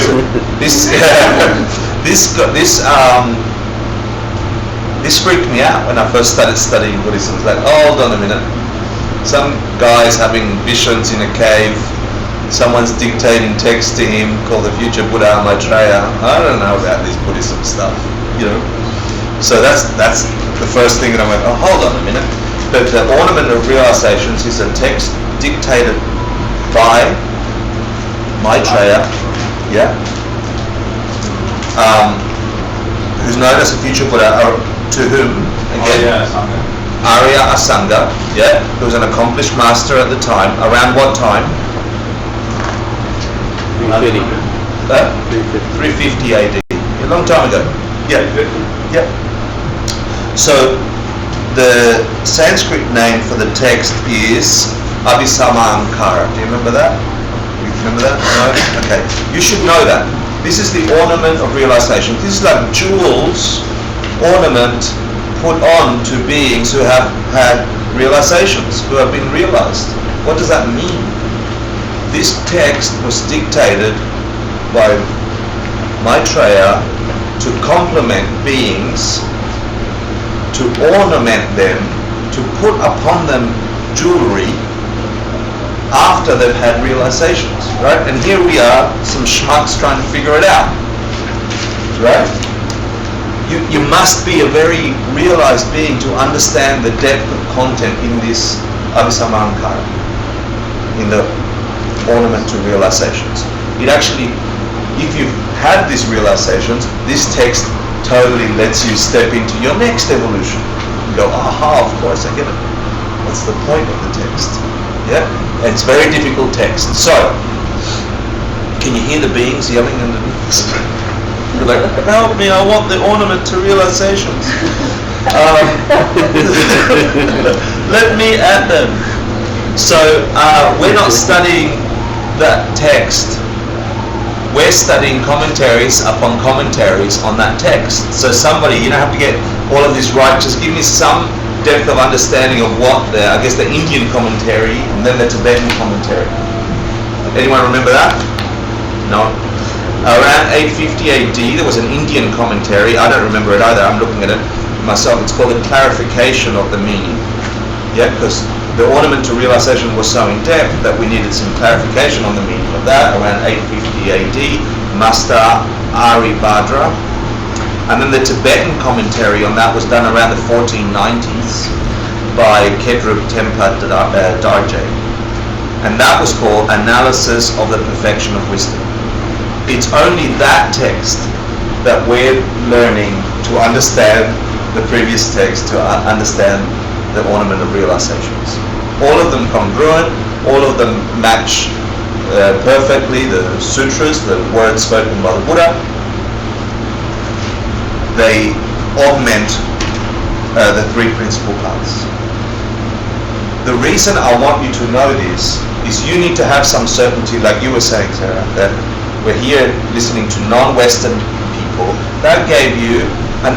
This freaked me out when I first started studying Buddhism. It's like, hold on a minute. Some guy's having visions in a cave. Someone's dictating text to him called the future Buddha Maitreya. I don't know about this Buddhism stuff, you know. So that's the first thing that I went, oh, hold on a minute. But the Ornament of Realizations is a text dictated by Maitreya, yeah, who's known as the future Buddha, to whom, again, Arya Asanga, yeah, who was an accomplished master at the time. Around what time? 350. 350 AD. A long time ago. Yeah. Yeah. So the Sanskrit name for the text is Abhisamankara. Do you remember that? You remember that? No? Okay. You should know that. This is the Ornament of Realization. This is like jewels, ornament put on to beings who have had realizations, who have been realized. What does that mean? This text was dictated by Maitreya to complement beings, to ornament them, to put upon them jewelry after they've had realizations, right? And here we are, some schmucks trying to figure it out, right? You must be a very realized being to understand the depth of content in this Abhisamankara, in the Ornament to Realizations. It actually, if you've had these realizations, this text totally lets you step into your next evolution. You go, aha, of course, I get it. What's the point of the text? Yeah? And it's very difficult text. So, can you hear the beings yelling underneath this? You're like, help me, I want the Ornament to Realizations. Let me at them. So, we're not studying that text. We're studying commentaries upon commentaries on that text. So somebody, you don't have to get all of this right, just give me some depth of understanding of what I guess the Indian commentary and then the Tibetan commentary. Anyone remember that? No? Around 850 AD, there was an Indian commentary. I don't remember it either. I'm looking at it myself. It's called The Clarification of the Meaning. Yeah, because the Ornament to Realization was so in depth that we needed some clarification on the meaning of that. Around 850 AD, Master Aribhadra. And then the Tibetan commentary on that was done around the 1490s by Kedrup Tempa Darje. And that was called Analysis of the Perfection of Wisdom. It's only that text that we're learning to understand the previous text, to understand the Ornament of Realizations. All of them congruent, all of them match perfectly the sutras, the words spoken by the Buddha. They augment the three principal paths. The reason I want you to know this is you need to have some certainty, like you were saying, Sarah, that we're here listening to non-Western people. That gave you an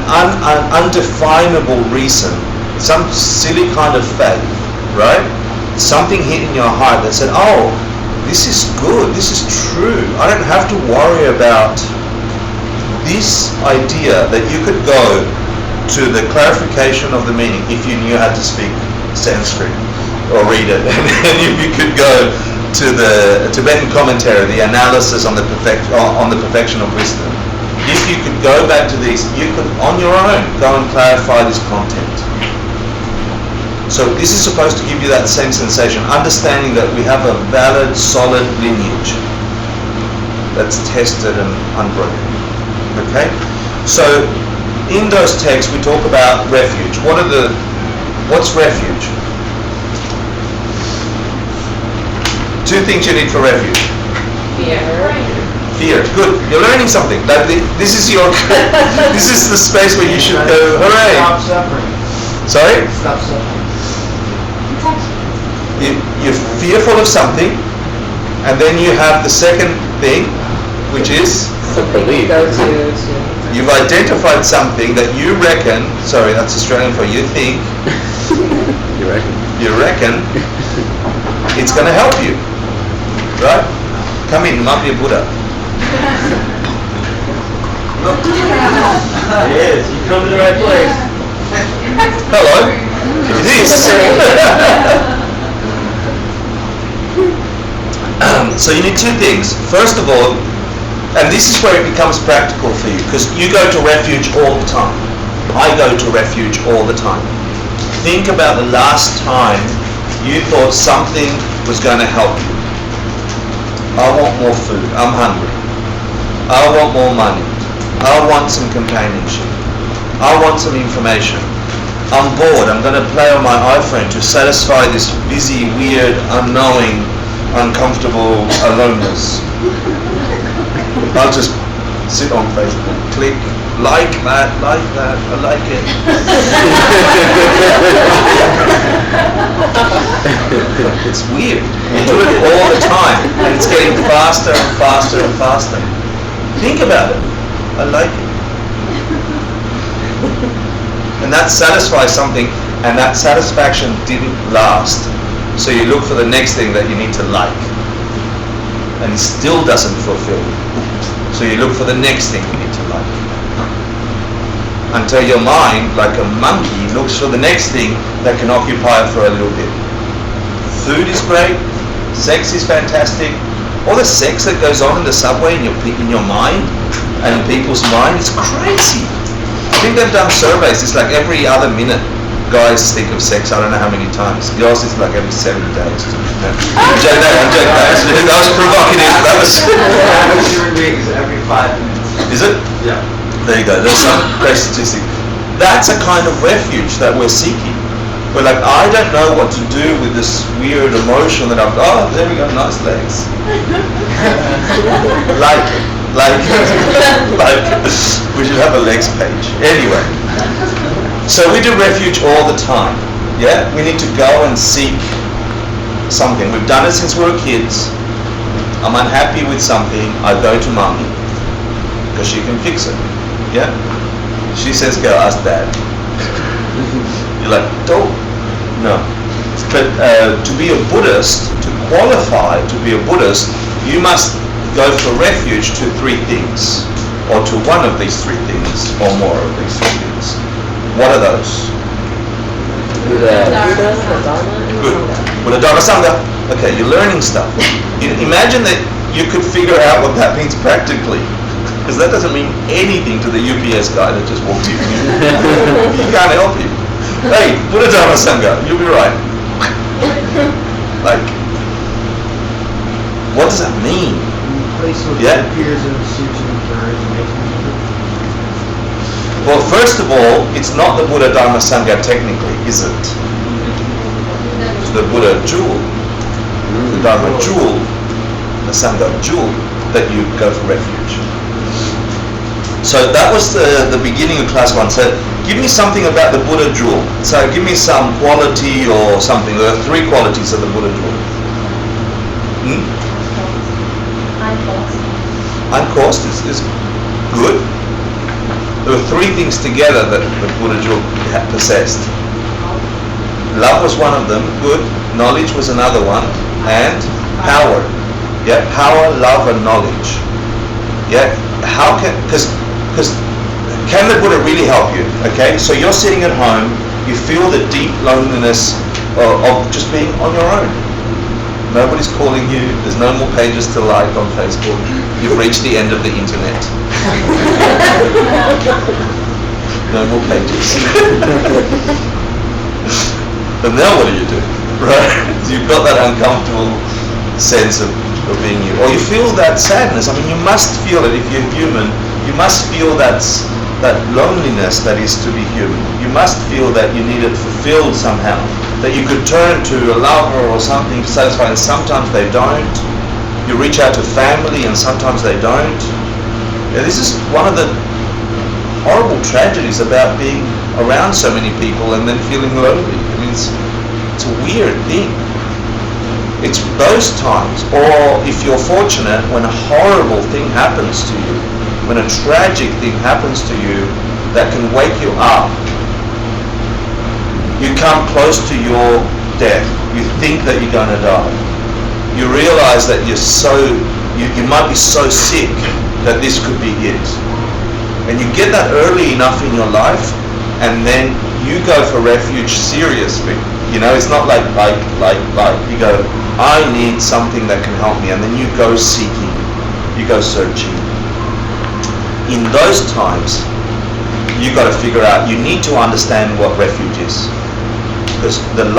undefinable reason, some silly kind of faith, right? Something hit in your heart that said, oh, this is good, this is true. I don't have to worry about this idea that you could go to the clarification of the meaning if you knew how to speak Sanskrit or read it, and if you could go to the Tibetan commentary, the analysis on the perfection of wisdom. If you could go back to these, you could on your own go and clarify this content. So this is supposed to give you that same sensation, understanding that we have a valid, solid lineage that's tested and unbroken. Okay? So in those texts we talk about refuge. What's refuge? Two things you need for refuge. Fear. Good. You're learning something. This is this is the space where you should go, hooray. Stop suffering. Sorry? Stop suffering. You're fearful of something, and then you have the second thing, which is Something you go to. you've identified something that you reckon, sorry, that's Australian for you think, you reckon it's going to help you. Right? Come in, might be a Buddha. Yes, you come to the right place. Hello. It is. So you need two things. First of all, and this is where it becomes practical for you, because you go to refuge all the time. I go to refuge all the time. Think about the last time you thought something was going to help you. I want more food. I'm hungry. I want more money. I want some companionship. I want some information. I'm bored. I'm going to play on my iPhone to satisfy this busy, weird, unknowing, uncomfortable aloneness. I'll just sit on Facebook, click, like that, I like it. It's weird. You do it all the time, and it's getting faster and faster and faster. Think about it. I like it. And that satisfies something, and that satisfaction didn't last. So you look for the next thing that you need to like, and it still doesn't fulfill you. So you look for the next thing you need to like. Until your mind, like a monkey, looks for the next thing that can occupy it for a little bit. Food is great, sex is fantastic. All the sex that goes on in the subway in your mind and in people's mind, it's crazy. I think they've done surveys, it's like every other minute guys think of sex, I don't know how many times. Yours is like every 7 days. I'm joking. That was provocative. That was... Average human being is every 5 minutes. Is it? Yeah. There you go, there's some crazy statistic. That's a kind of refuge that we're seeking. We're like, I don't know what to do with this weird emotion that there we go, nice legs. like, we should have a legs page. Anyway, so we do refuge all the time. Yeah, we need to go and seek something. We've done it since we were kids. I'm unhappy with something, I go to mommy, because she can fix it. Yeah? She says, go ask dad. You're like, don't. No. But to be a Buddhist, to qualify to be a Buddhist, you must go for refuge to 3 things, or to one of these 3 things, or more of these 3 things. What are those? Buddha, Good. Buddha, Dharma, Sangha. Okay, you're learning stuff. Imagine that you could figure out what that means practically. Because that doesn't mean anything to the UPS guy that just walked in. He can't help you. Hey, Buddha Dharma Sangha, you'll be right. Like, what does that mean? Place with Yeah. appears in the suits and courage and makes me Well, first of all, it's not the Buddha Dharma Sangha technically, is it? It's the Buddha jewel, the Dharma jewel, the Sangha jewel that you go for refuge. So that was the beginning of class 1. So give me something about the Buddha jewel. So give me some quality or something. There are 3 qualities of the Buddha jewel. Uncaused is good. There were 3 things together that the Buddha jewel had possessed. Love was one of them, good. Knowledge was another one. And power. Yeah, power, love, and knowledge. Yeah, how can, because can the Buddha really help you? Okay, so you're sitting at home, you feel the deep loneliness of just being on your own. Nobody's calling you, there's no more pages to like on Facebook, you've reached the end of the internet. No more pages. But now what do? Right? You've got that uncomfortable sense of being you. Or you feel that sadness. I mean, you must feel it if you're human. You must feel that loneliness that is to be human. You must feel that you need it fulfilled somehow. That you could turn to a lover or something to satisfy, and sometimes they don't. You reach out to family and sometimes they don't. Yeah, this is one of the horrible tragedies about being around so many people and then feeling lonely. I mean, it's a weird thing. It's those times, or if you're fortunate, when a horrible thing happens to you, when a tragic thing happens to you that can wake you up, you come close to your death. You think that you're going to die. You realize that you might be so sick that this could be it. And you get that early enough in your life, and then you go for refuge seriously. You know, it's not like you go, I need something that can help me, and then you go seeking, you go searching. In those times, you got to figure out, you need to understand what refuge is. Because the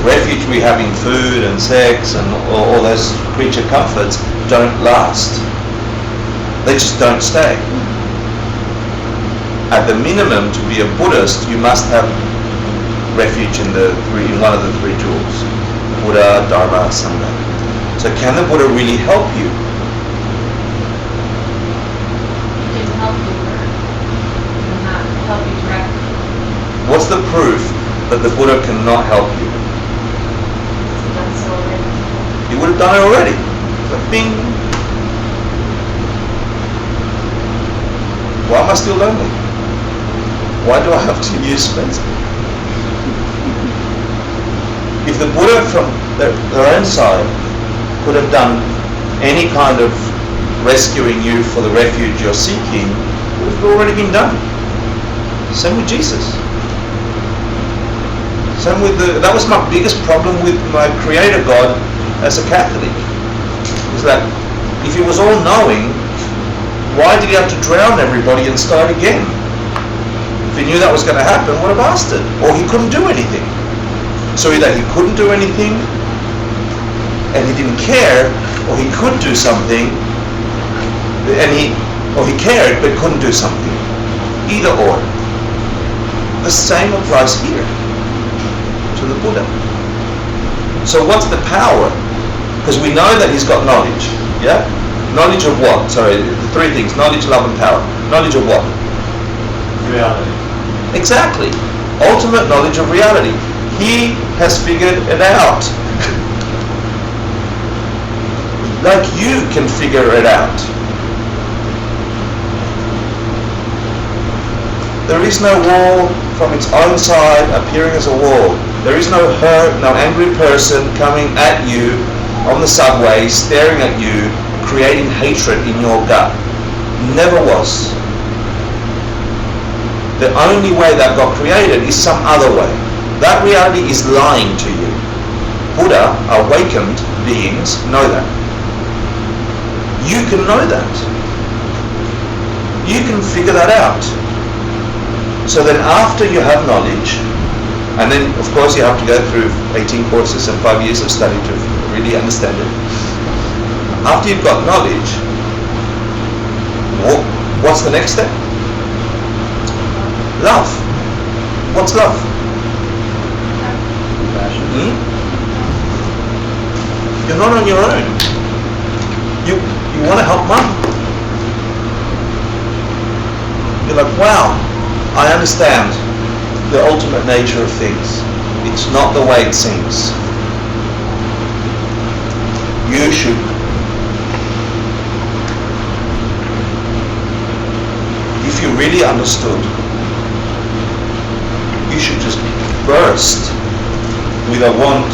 refuge we have in food and sex and all those creature comforts don't last. They just don't stay. At the minimum, to be a Buddhist, you must have refuge in one of the three jewels: Buddha, Dharma, Sangha. So can the Buddha really help you? He didn't help you, or not help you directly. What's the proof that the Buddha cannot help you? He's done so already. He would have done it already. Like, bing. Why am I still lonely? Why do I have to use Spencer? If the Buddha from their own side could have done any kind of rescuing you for the refuge you're seeking, it would have already been done. Same with Jesus. Same with that was my biggest problem with my Creator God as a Catholic. Is that if He was all-knowing, why did He have to drown everybody and start again? If He knew that was going to happen, what a bastard. Or He couldn't do anything. So either He couldn't do anything and He didn't care, or He could do something and He cared but couldn't do something. Either or. The same applies here to the Buddha. So what's the power? Because we know that He's got knowledge. Yeah? Knowledge of what? Sorry, the three things: knowledge, love, and power. Knowledge of what? Reality. Exactly. Ultimate knowledge of reality. He has figured it out. Like you can figure it out. There is no wall from its own side appearing as a wall. There is no hurt, no angry person coming at you on the subway, staring at you, creating hatred in your gut. Never was. The only way that got created is some other way. That reality is lying to you. Buddha, awakened beings, know that. You can know that. You can figure that out. So then after you have knowledge, and then of course you have to go through 18 courses and 5 years of study to really understand it. After you've got knowledge, what's the next step? Love. What's love? You're not on your own. You want to help Mum. You're like, wow, I understand the ultimate nature of things. It's not the way it seems. You should. If you really understood, you should just burst with a want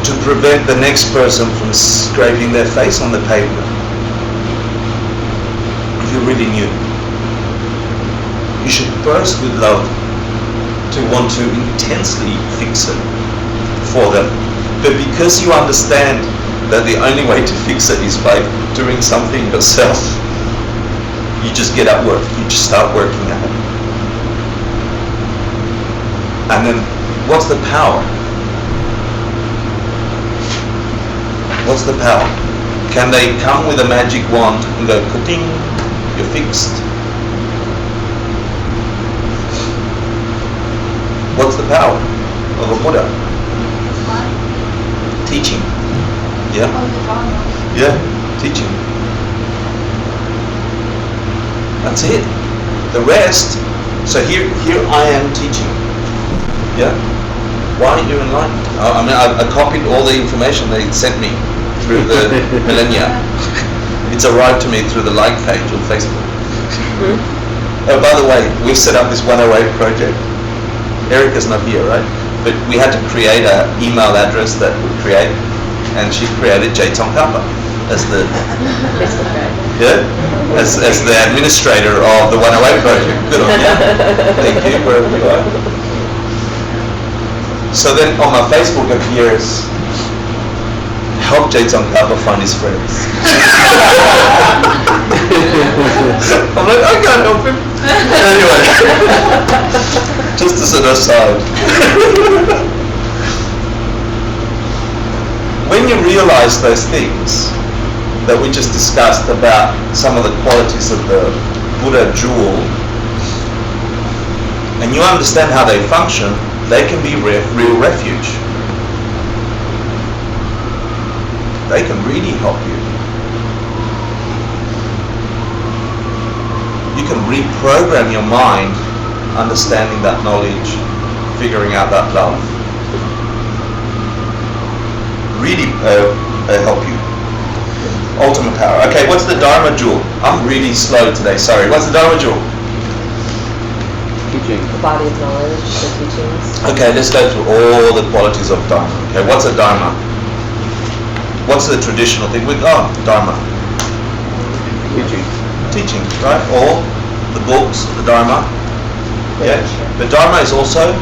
to to prevent the next person from scraping their face on the pavement. If you're really new, you should burst with love to want to intensely fix it for them. But because you understand that the only way to fix it is by doing something yourself, you just get at work. You just start working at it. And then, what's the power? What's the power? Can they come with a magic wand and go, ka-ding, you're fixed? What's the power of a Buddha? Teaching. Yeah? Yeah, teaching. That's it. The rest, so here I am teaching. Yeah? Why are you enlightened? I mean, I copied all the information they sent me through the millennia. It's arrived to me through the like page on Facebook. Oh, by the way, we set up this 108 project. Erica's not here, right? But we had to create an email address that would create, and she created J. Tsongkhapa as the as the administrator of the 108 project. Good on you. Thank you, wherever you are. So then on my Facebook appears, help J. Tsongkhapa find his friends. I'm like, I can't help him. Anyway, just as an aside. When you realize those things that we just discussed about some of the qualities of the Buddha jewel, and you understand how they function, they can be real refuge. They can really help you. You can reprogram your mind, understanding that knowledge, figuring out that love. Really help you. Ultimate power. Okay, what's the Dharma jewel? I'm really slow today, sorry. What's the Dharma jewel? Teaching. The body of knowledge, the teachings. Okay, let's go through all the qualities of Dharma. Okay, what's a Dharma? What's the traditional thing? Dharma. Teaching. Teaching, right? Or the books, the Dharma. Yeah. But Dharma is also.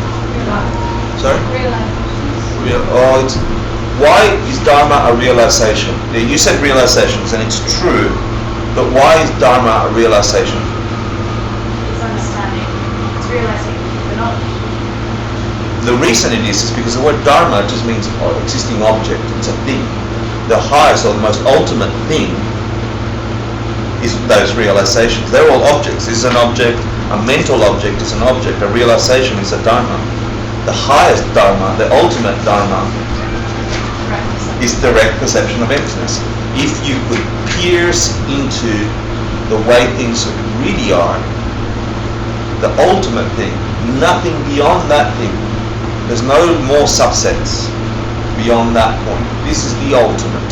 Sorry. Why is Dharma a realization? You said realizations, and it's true. But why is Dharma a realization? It's understanding. It's realizing the knowledge. The reason it is because the word Dharma just means existing object. It's a thing. The highest or the most ultimate thing is those realizations. They're all objects. This is an object. A mental object is an object. A realization is a Dharma. The highest Dharma, the ultimate Dharma, is direct perception of emptiness. If you could pierce into the way things really are, the ultimate thing, nothing beyond that thing. There's no more subsets beyond that point. This is the ultimate.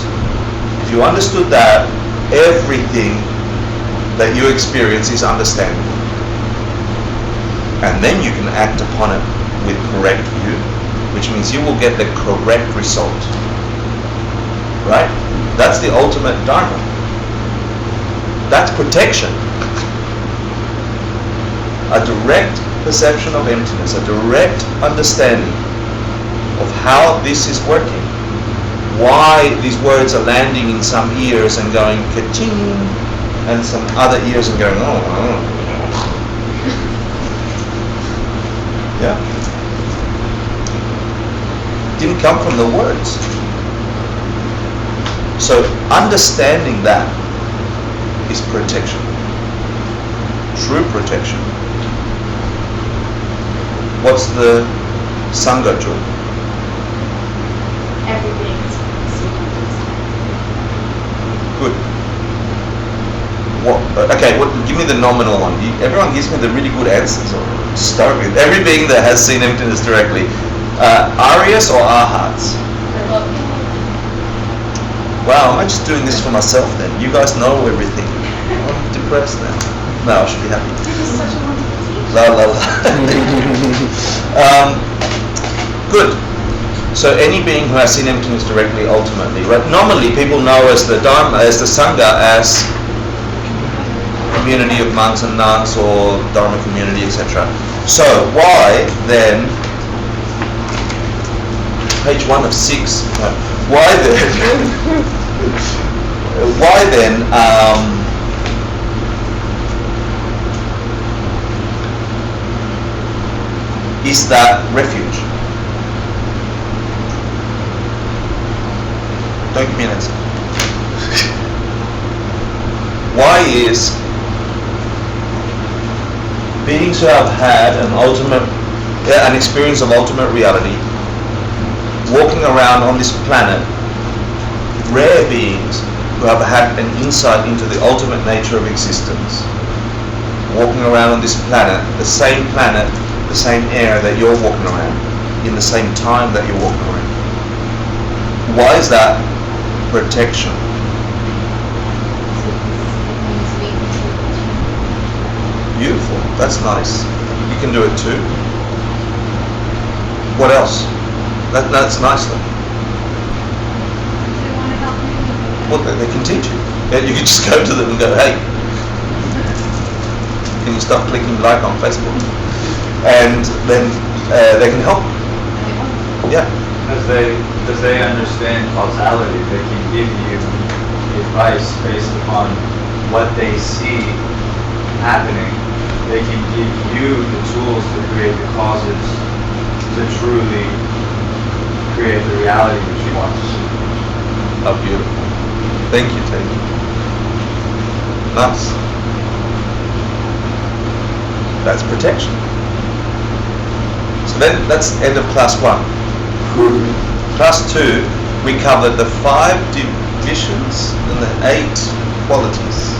If you understood that, everything that you experience is understandable. And then you can act upon it with correct view, which means you will get the correct result. Right? That's the ultimate Dharma. That's protection. A direct perception of emptiness, a direct understanding of how this is working. Why these words are landing in some ears and going ka-ching, and some other ears and going, oh. Yeah? Didn't come from the words. So understanding that is protection. True protection. What's the Sangha jewel? Everything is Good. Give me the nominal one. Everyone gives me the really good answers. Start with every being that has seen emptiness directly. Aryas or Arhats? Wow, am I just doing this for myself then? You guys know everything. I'm depressed now. No, I should be happy. such a wonderful teacher. La la la. Good. So any being who has seen emptiness directly, ultimately, right? Normally people know as the Dharma, as the Sangha, as community of monks and nuns or Dharma community, etc. So why then, page 1 of 6, why then is that refuge? Don't give me an answer. Why is beings who have had an experience of ultimate reality, walking around on this planet, rare beings who have had an insight into the ultimate nature of existence, walking around on this planet, the same air that you're walking around, in the same time that you're walking around? Why is that protection? Beautiful. That's nice. You can do it too. What else? That's nice though. They want to help me. Well, they can teach you. Yeah, you can just go to them and go, hey, can you stop clicking like on Facebook? And then they can help. Yeah. As they understand causality, they can give you advice based upon what they see happening. They can give you the tools to create the causes to truly create the reality that you want to see. How beautiful. Thank you, Tony. Nice. That's protection. So then that's end of class 1. Class 2, we covered the 5 divisions and the 8 qualities.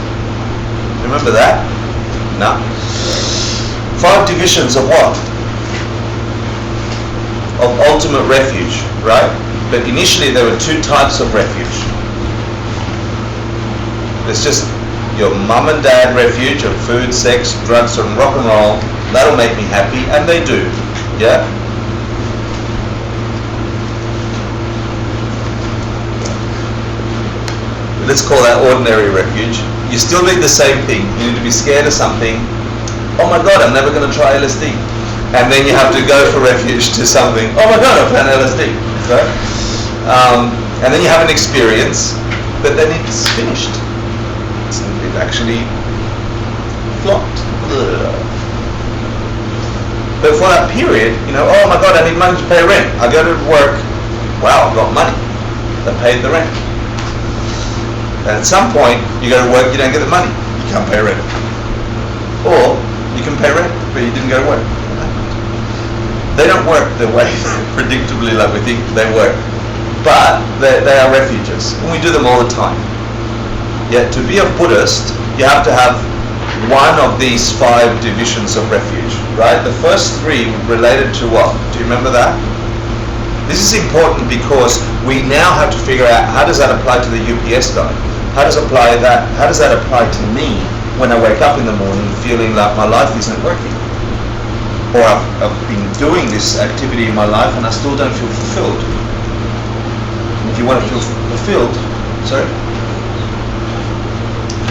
Remember that? No. 5 divisions of what? Of ultimate refuge, right? But initially there were 2 types of refuge. There's just your mum and dad refuge of food, sex, drugs and rock and roll. That'll make me happy, and they do. Yeah? Let's call that ordinary refuge. You still need the same thing. You need to be scared of something. Oh my God, I'm never going to try LSD. And then you have to go for refuge to something. Oh my God, I found LSD. Right? And then you have an experience, but then it's finished. It actually flopped. But for that period, oh my God, I need money to pay rent. I go to work. Wow, I've got money. I paid the rent. And at some point, you go to work, you don't get the money. You can't pay rent. Or you can pay rent, but you didn't go to work. They don't work the way predictably like we think they work. But they are refuges. And we do them all the time. Yet to be a Buddhist, you have to have one of these 5 divisions of refuge, right? The first 3 related to what? Do you remember that? This is important because we now have to figure out, how does that apply to the UPS guy? How does that apply to me when I wake up in the morning feeling like my life isn't working? Or I've been doing this activity in my life and I still don't feel fulfilled. If you want to feel fulfilled, sorry?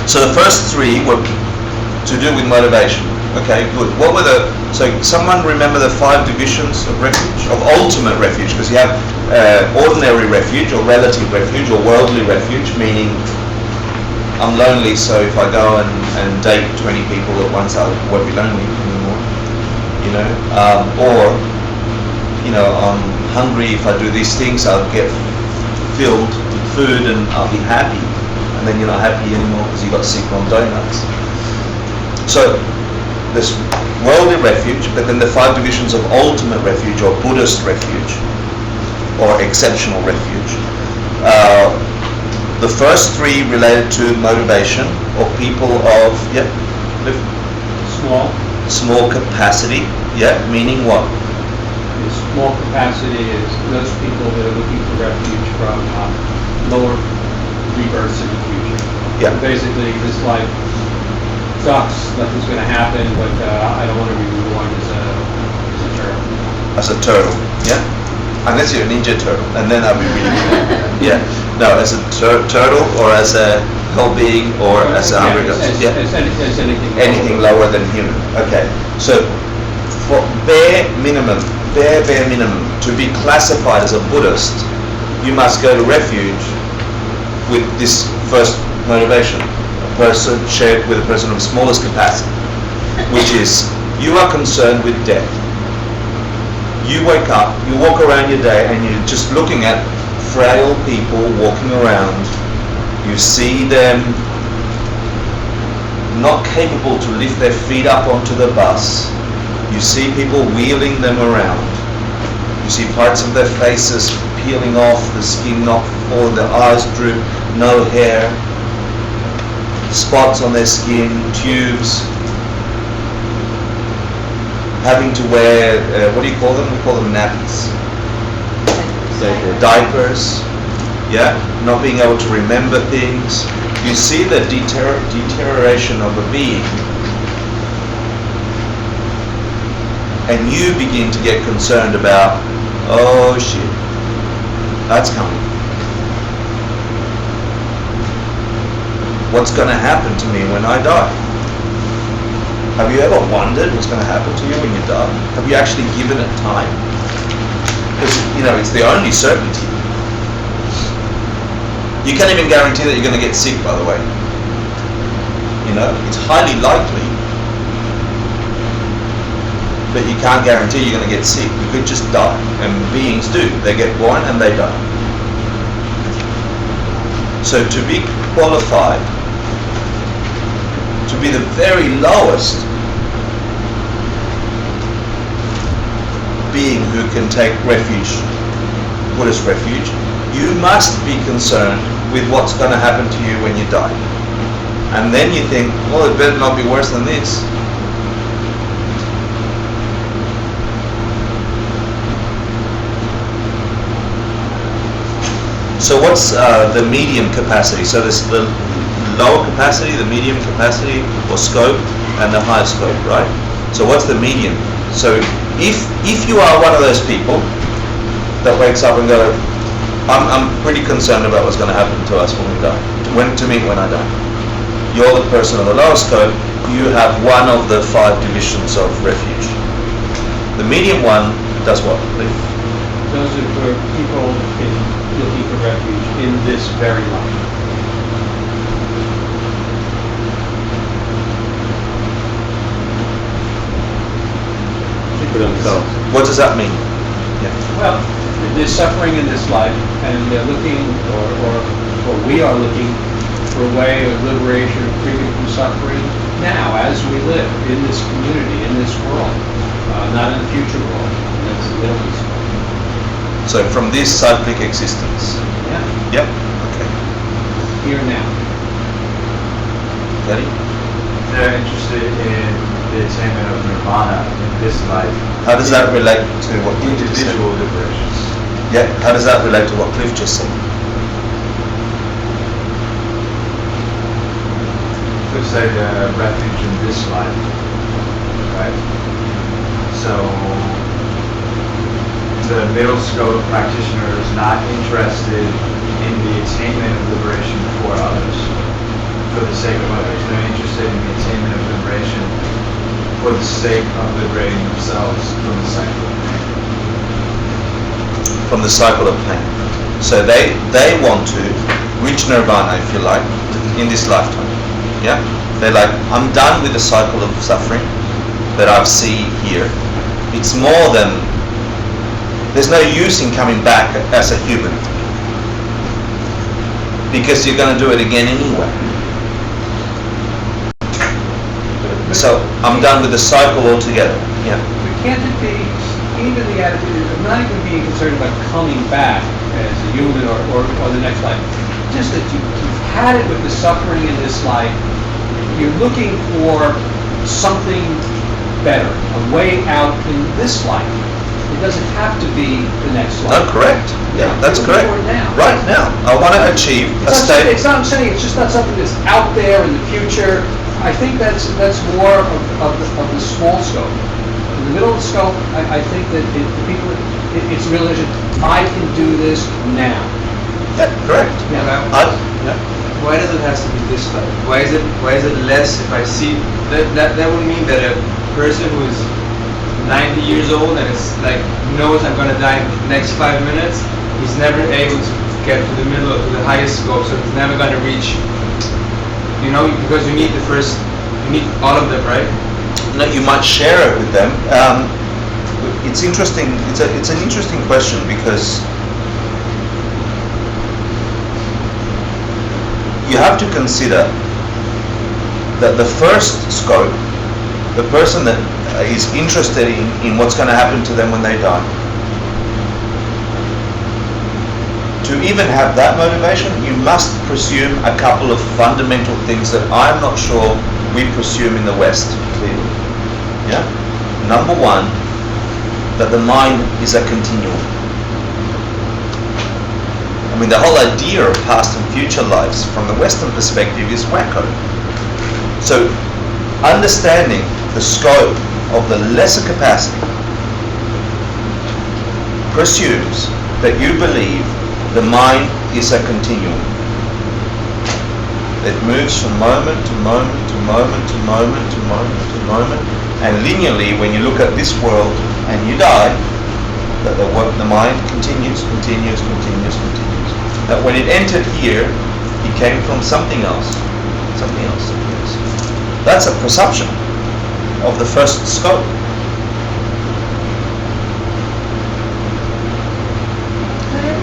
So the first 3 were to do with motivation. Okay, good. So someone remember the 5 divisions of refuge, of ultimate refuge, because you have ordinary refuge or relative refuge or worldly refuge, meaning I'm lonely, so if I go and date 20 people at once, I won't be lonely anymore, or I'm hungry, if I do these things, I'll get filled with food and I'll be happy, and then you're not happy anymore because you got sick on donuts. So this worldly refuge, but then the 5 divisions of ultimate refuge or Buddhist refuge or exceptional refuge. The first 3 related to motivation or people of small capacity, meaning what? The small capacity is those people that are looking for refuge from lower rebirths in the future. Yeah. Basically, this life sucks, nothing's going to happen, but I don't want to be reborn as a turtle. As a turtle, yeah? unless you're a Ninja Turtle, and then I'd be really good. Yeah, no, as a turtle or as a whole being or as a hungry ghost. As anything. Anything lower than human. Okay, so for bare minimum, to be classified as a Buddhist, you must go to refuge with this first motivation. A person shared with a person of smallest capacity, which is you are concerned with death. You wake up, you walk around your day, and you're just looking at frail people walking around. You see them not capable to lift their feet up onto the bus. You see people wheeling them around. You see parts of their faces peeling off, the skin not falling, their eyes droop, no hair, spots on their skin, tubes, having to wear, what do you call them? We call them nappies. Diapers, yeah, not being able to remember things. You see the deterioration of a being, and you begin to get concerned about, oh shit, that's coming. What's going to happen to me when I die? Have you ever wondered what's going to happen to you when you die? Have you actually given it time? Because, it's the only certainty. You can't even guarantee that you're going to get sick, by the way. It's highly likely, but you can't guarantee you're going to get sick. You could just die, and beings do. They get born and they die. So to be qualified, to be the very lowest being who can take refuge, Buddhist refuge, you must be concerned with what's going to happen to you when you die. And then you think, well, it better not be worse than this. So what's the medium capacity? So there's the lower capacity, the medium capacity or scope, and the higher scope, right? So what's the medium? So if you are one of those people that wakes up and go, I'm pretty concerned about what's going to happen to us when we die, when I die. You're the person of the lower scope, you have one of the 5 divisions of refuge. The medium one does what? Those are for people looking for refuge in this very life. For themselves. What does that mean? Yeah. Well, there's suffering in this life, and they're looking, or we are looking for a way of liberation, of freedom from suffering now, as we live in this community, in this world, not in the future world. That's the Middle East world. So from this cyclic existence. Yeah. Yep. Okay. Here now. Ready? They're interested in the attainment of nirvana in this life. How does that relate to what Cliff just said? Individual liberation. Yeah. How does that relate to what Cliff just said? Could say the refuge in this life, right? So the middle scope practitioner is not interested in the attainment of liberation for others, for the sake of others. They're interested in the attainment of liberation for the sake of liberating themselves from the cycle of pain. From the cycle of pain. So they want to reach nirvana, if you like, in this lifetime. Yeah? They're like, I'm done with the cycle of suffering that I see here. It's more than, there's no use in coming back as a human, because you're going to do it again anyway. So I'm done with the cycle altogether. Yeah. But can't it be, even the attitude of not even being concerned about coming back as a human or the next life, just that you've had it with the suffering in this life, you're looking for something better, a way out in this life. It doesn't have to be the next life. No, correct. Yeah, that's You're correct. looking for it now. Right now. I want to achieve a state. It's not, I'm saying it's just not something that's out there in the future. I think that's more of the small scope. In the middle of the scope, I think that the people, it's religion. I can do this now. Yeah, correct. Yeah. Why does it have to be this way? Why is it less if I see that would mean that a person who's 90 years old and is like knows I'm gonna die in the next 5 minutes, he's never able to get to the middle or to the highest scope, so he's never gonna reach, because you need all of them, right? No, you might share it with them. It's interesting. It's an interesting question because you have to consider that the first scope, the person that is interested in what's going to happen to them when they die, to even have that motivation, you must presume a couple of fundamental things that I'm not sure we presume in the West clearly. Yeah? Number one, that the mind is a continuum. I mean, the whole idea of past and future lives from the Western perspective is wacko. So, understanding the scope of the lesser capacity presumes that you believe the mind is a continuum. It moves from moment to moment to moment to moment to moment to moment, and linearly, when you look at this world and you die, that the mind continues. That when it entered here, it came from something else. That's a perception of the first scope.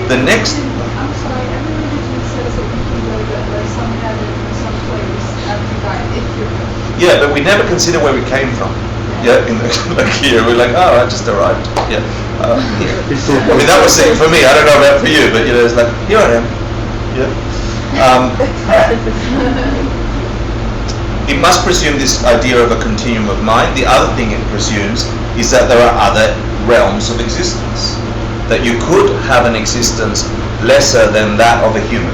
The next. I'm sorry, every religion says that you can go to some heaven or some place after you die if you're good. Yeah, but we never consider where we came from. Yeah, like here, we're like, oh, I just arrived. Yeah. I mean, that was it for me. I don't know about for you, but it's like, here I am. Yeah. It must presume this idea of a continuum of mind. The other thing it presumes is that there are other realms of existence. That you could have an existence lesser than that of a human.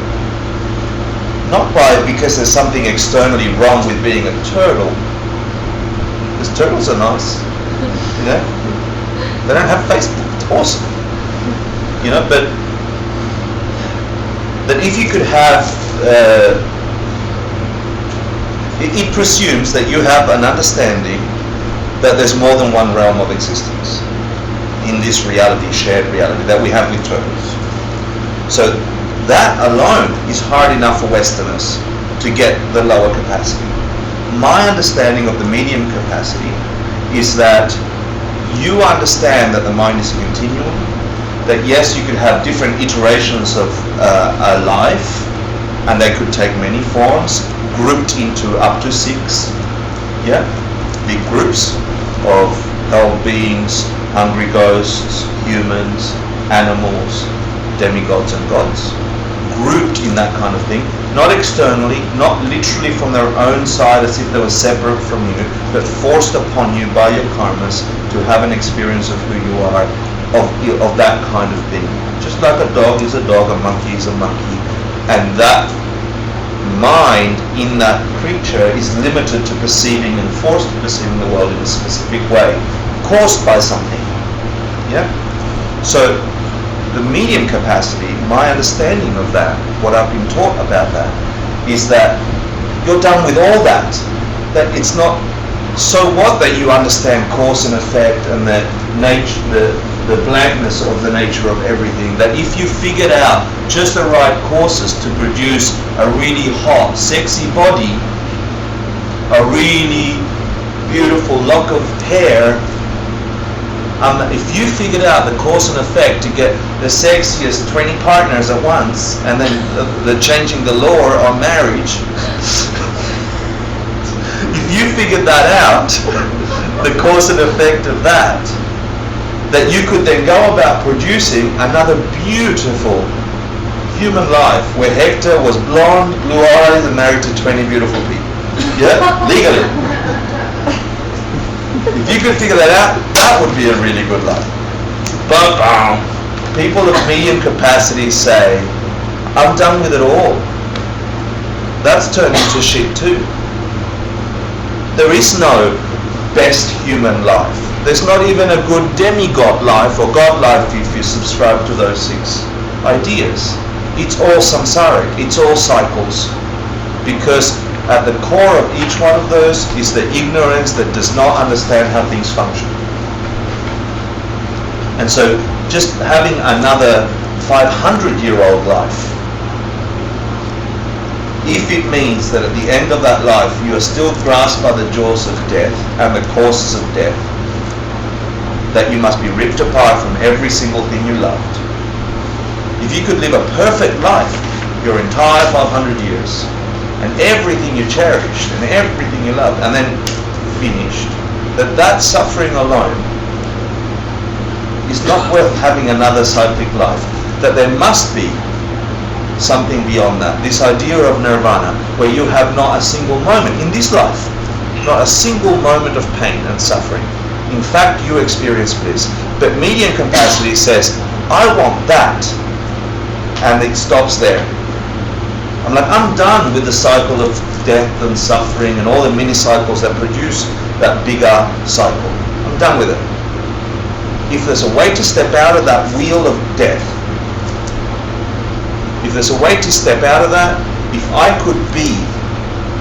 Not because there's something externally wrong with being a turtle. Because turtles are nice. They don't have Facebook. It's awesome. But that if you could have, it presumes that you have an understanding that there's more than one realm of existence in this reality, shared reality that we have with turtles. So that alone is hard enough for Westerners to get the lower capacity. My understanding of the medium capacity is that you understand that the mind is a continuum, that yes, you could have different iterations of a life, and they could take many forms, grouped into up to 6, big groups of hell beings, hungry ghosts, humans, animals, demigods and gods, grouped in that kind of thing, not externally, not literally from their own side as if they were separate from you, but forced upon you by your karmas to have an experience of who you are, of that kind of being. Just like a dog is a dog, a monkey is a monkey, and that mind in that creature is limited to perceiving and forced to perceiving the world in a specific way, caused by something. So the medium capacity, my understanding of that, what I've been taught about that, is that you're done with all that. That it's not so what that you understand cause and effect and that nature, the blankness of the nature of everything. That if you figured out just the right courses to produce a really hot, sexy body, a really beautiful lock of hair, if you figured out the cause and effect to get the sexiest 20 partners at once, and then the changing the law on marriage, if you figured that out, the cause and effect of that you could then go about producing another beautiful human life where Hector was blonde, blue eyes, and married to 20 beautiful people. Legally. If you could figure that out, that would be a really good life. But people of medium capacity say, I'm done with it all. That's turned into shit too. There is no best human life. There's not even a good demigod life or God life if you subscribe to those 6 ideas. It's all samsaric, it's all cycles. Because at the core of each one of those is the ignorance that does not understand how things function. And so just having another 500-year-old life, if it means that at the end of that life you are still grasped by the jaws of death and the causes of death, that you must be ripped apart from every single thing you loved. If you could live a perfect life your entire 500 years, and everything you cherished and everything you loved, and then finished, that suffering alone is not worth having another cyclic life. That there must be something beyond that. This idea of nirvana, where you have not a single moment in this life, not a single moment of pain and suffering. In fact, you experience bliss. But medium capacity says, I want that, and it stops there. I'm like, I'm done with the cycle of death and suffering and all the mini cycles that produce that bigger cycle. I'm done with it. If there's a way to step out of that wheel of death, if there's a way to step out of that, if I could be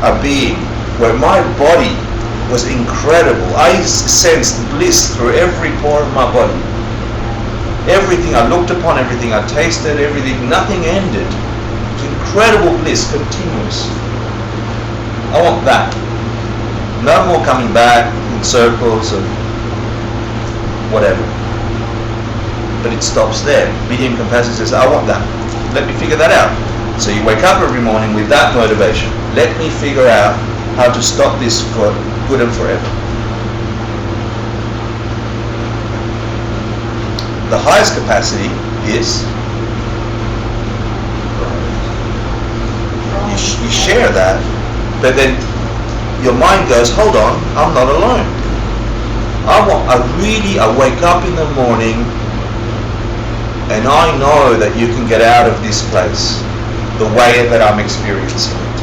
a being where my body was incredible, I sensed bliss through every pore of my body. Everything I looked upon, everything I tasted, everything, nothing ended. Incredible bliss, continuous. I want that. No more coming back in circles of whatever. But it stops there. Medium capacity says, I want that. Let me figure that out. So you wake up every morning with that motivation. Let me figure out how to stop this for good and forever. The highest capacity is you share that, but then your mind goes, hold on, I'm not alone. I wake up in the morning and I know that you can get out of this place the way that I'm experiencing it.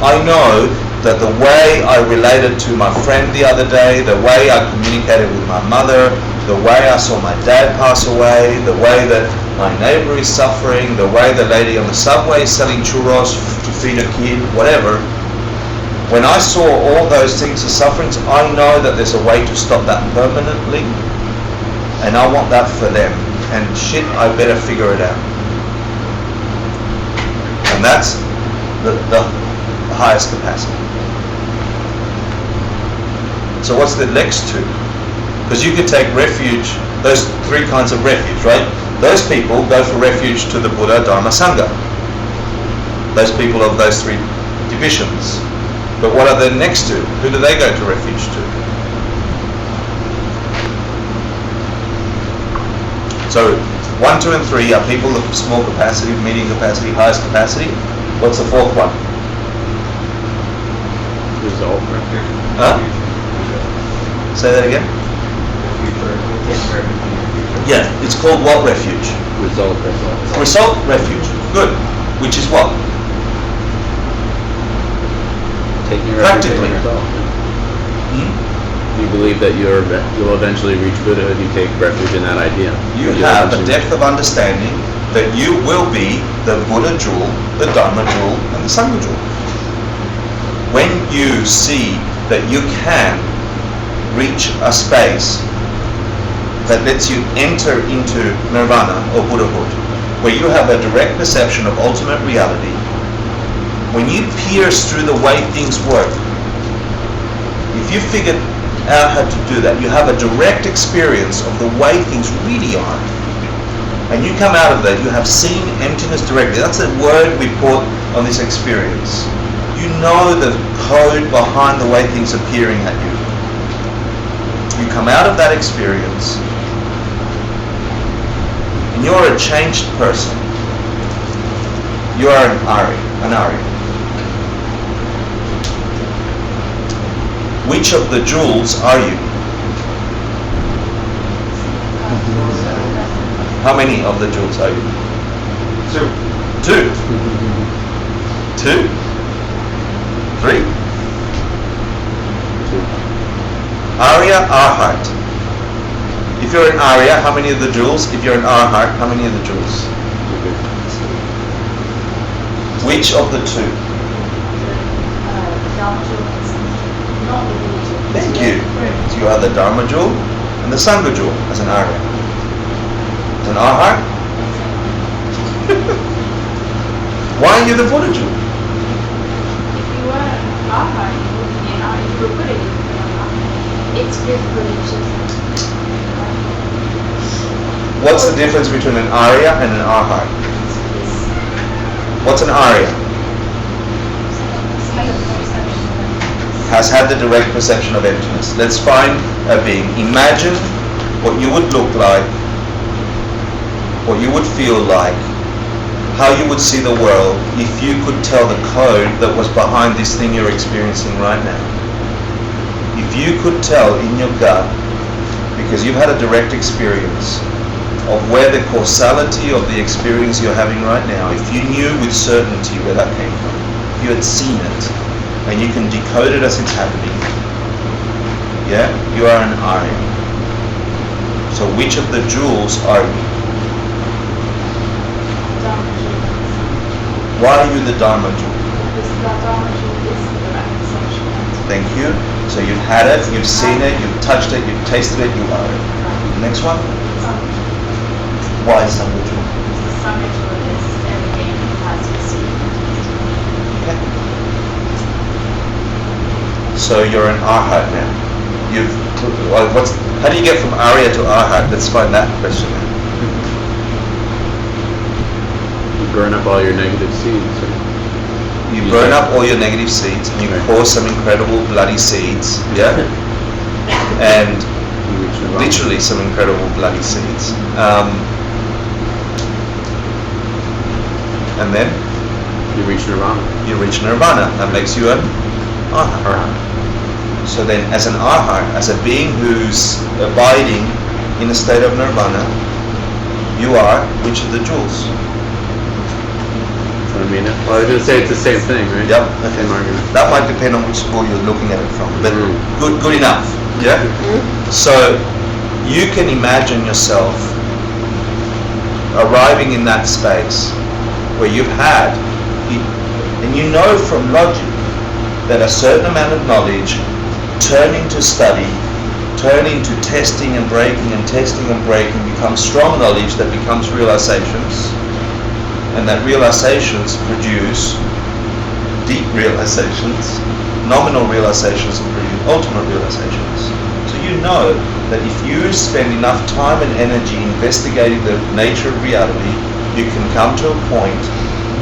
I know that the way I related to my friend the other day, the way I communicated with my mother, the way I saw my dad pass away, the way that my neighbor is suffering, the way the lady on the subway is selling churros to feed a kid, whatever. When I saw all those things as sufferings, I know that there's a way to stop that permanently, and I want that for them. And shit, I better figure it out. And that's the highest capacity. So what's the next two? Because you could take refuge, those 3 kinds of refuge, right? Those people go for refuge to the Buddha, Dharma, Sangha. Those people of those 3 divisions. But what are the next two? Who do they go to refuge to? So 1, 2, and 3 are people of small capacity, medium capacity, highest capacity. What's the 4th one? Result. Huh? Say that again? Yeah, it's called what refuge? Result. Result refuge. Good. Which is what? Taking refuge Practically. in yourself. Hmm? You believe that you'll eventually reach Buddhahood. You take refuge in that idea. You have a depth of understanding that you will be the Buddha jewel, the Dharma jewel, and the Sangha jewel. When you see that you can reach a space that lets you enter into nirvana or Buddhahood, where you have a direct perception of ultimate reality, when you pierce through the way things work, if you figure out how to do that, you have a direct experience of the way things really are, and you come out of that, you have seen emptiness directly. That's the word we put on this experience. You know the code behind the way things are appearing at you. You come out of that experience and you're a changed person. You are an Arya. Which of the jewels are you? How many of the jewels are you? 2. 2? 3? Arya, Arhat. If you're an Arya, how many of the jewels? If you're an Arhat, how many of the jewels? Which of the two? Dharma jewel and Sangha jewel. Not the Buddha jewel. Thank you. So you are the Dharma jewel and the Sangha jewel as an Arya. As an Arhat? Why are you the Buddha jewel? If you were an Arhat, you wouldn't be an Arhat. If you were Buddha, you would be an Arhat. It's with religion. What's the difference between an Arya and an Arhat? What's an Arya? Has had the direct perception of emptiness. Let's find a being. Imagine what you would look like, what you would feel like, how you would see the world if you could tell the code that was behind this thing you're experiencing right now. If you could tell in your gut, because you've had a direct experience of where the causality of the experience you're having right now, if you knew with certainty where that came from, if you had seen it, and you can decode it as it's happening, yeah, you are an Arya. So which of the jewels are you? Dharma jewel. Why are you the Dharma jewel? Because the Dharma jewel is the direct perception. Thank you. So you've had it, you've seen it, you've touched it, you've tasted it, you are it. Next one. Sangha jewel. Why Sangha jewel? The Sangha jewel is everything has received. Okay. So you're an Arhat now. How do you get from Arya to Arhat? Let's find that question now. You burn up all your negative seeds. You burn up all your negative seeds and you cause some incredible bloody seeds, yeah? And You reach nirvana. literally some incredible bloody seeds. And then You reach nirvana. you reach nirvana. That makes you an Arhat. So then as an Arhat, as a being who's abiding in a state of nirvana, you are which of the jewels? I mean, well, I was going to say it's the same thing, right? Yep. Same argument. That might depend on which school you're looking at it from, but Mhm. good enough. Yeah. So you can imagine yourself arriving in that space where you've had, and you know from logic that a certain amount of knowledge turn into study, turn into testing and breaking and testing and breaking, becomes strong knowledge that becomes realizations, and that realizations produce deep realizations, nominal realizations, and produce ultimate realizations. So you know that if you spend enough time and energy investigating the nature of reality, you can come to a point,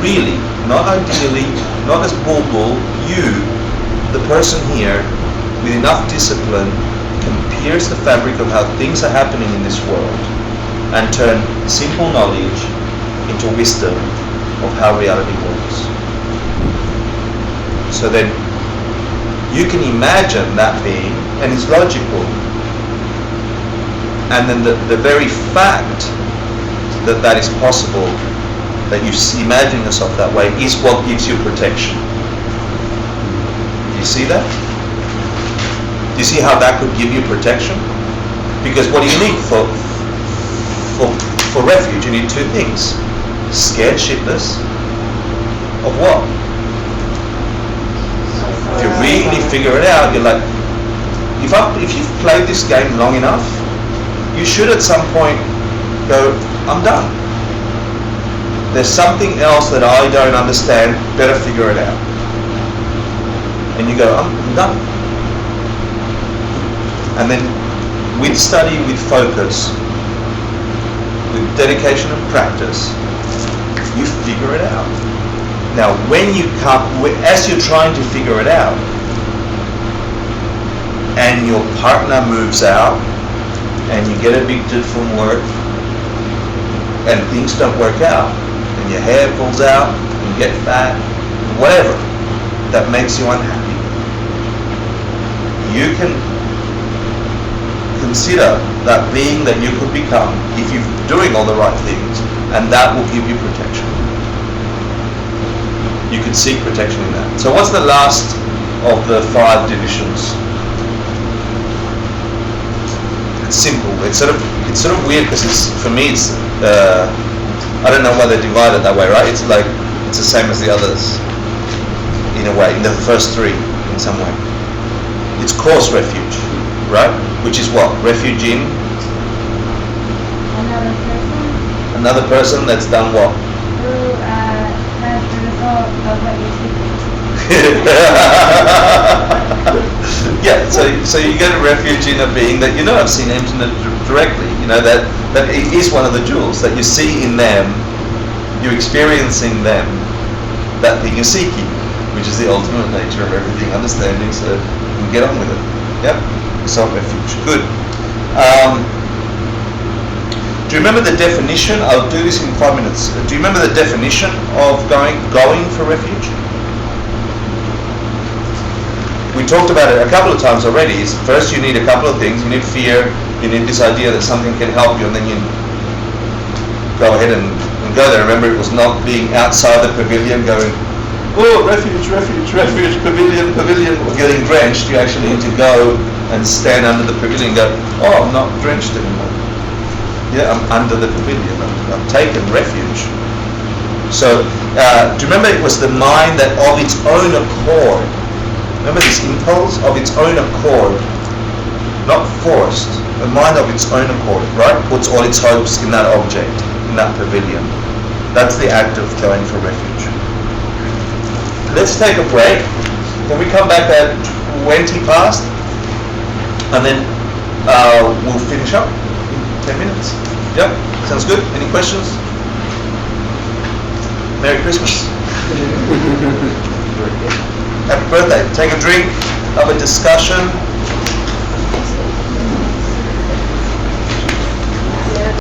really, not ideally, not as bull, you, the person here, with enough discipline, can pierce the fabric of how things are happening in this world and turn simple knowledge into wisdom of how reality works. So then you can imagine that being, and it's logical. And then the very fact that that is possible, that you imagine yourself that way, is what gives you protection. Do you see that? Do you see how that could give you protection? Because what do you need for refuge? You need two things. Scared shitless of what? If you really figure it out, you're like, if you've played this game long enough, you should at some point go, I'm done. There's something else that I don't understand, better figure it out. And you go, I'm done. And then with study, with focus, with dedication and practice, you figure it out. Now, when you come, as you're trying to figure it out, and your partner moves out, and you get evicted from work, and things don't work out, and your hair falls out, and you get fat, whatever, that makes you unhappy, you can consider that being that you could become if you're doing all the right things, and that will give you protection. You could seek protection in that. So what's the last of the 5 divisions? It's simple. It's sort of weird because for me it's I don't know why they divide it that way, right? It's like it's the same as the others in a way, in the first three in some way. It's cause refuge, right? Which is what? Refuge in another person that's done what? Who has the result of what you're seeking. Yeah, so you get a refuge in a being that you know I've seen entering it directly. You know that it is one of the jewels that you see in them, you're experiencing them, that thing you're seeking, which is the ultimate nature of everything, understanding, so you can get on with it. Yep, self-refuge. Good. Do you remember the definition? I'll do this in 5 minutes. Do you remember the definition of going for refuge? We talked about it a couple of times already. First, you need a couple of things. You need fear. You need this idea that something can help you, and then you go ahead and go there. Remember, it was not being outside the pavilion going, oh, refuge, refuge, refuge, pavilion, pavilion, or getting drenched. You actually need to go and stand under the pavilion and go, oh, I'm not drenched anymore. Yeah, I'm under the pavilion. I've taken refuge. So, do you remember it was the mind that of its own accord, remember this impulse of its own accord, not forced, the mind of its own accord, right? Puts all its hopes in that object, in that pavilion. That's the act of going for refuge. Let's take a break. Can we come back at 20 past? And then we'll finish up in 10 minutes. Yep, sounds good. Any questions? Merry Christmas. Happy birthday. Take a drink, have a discussion.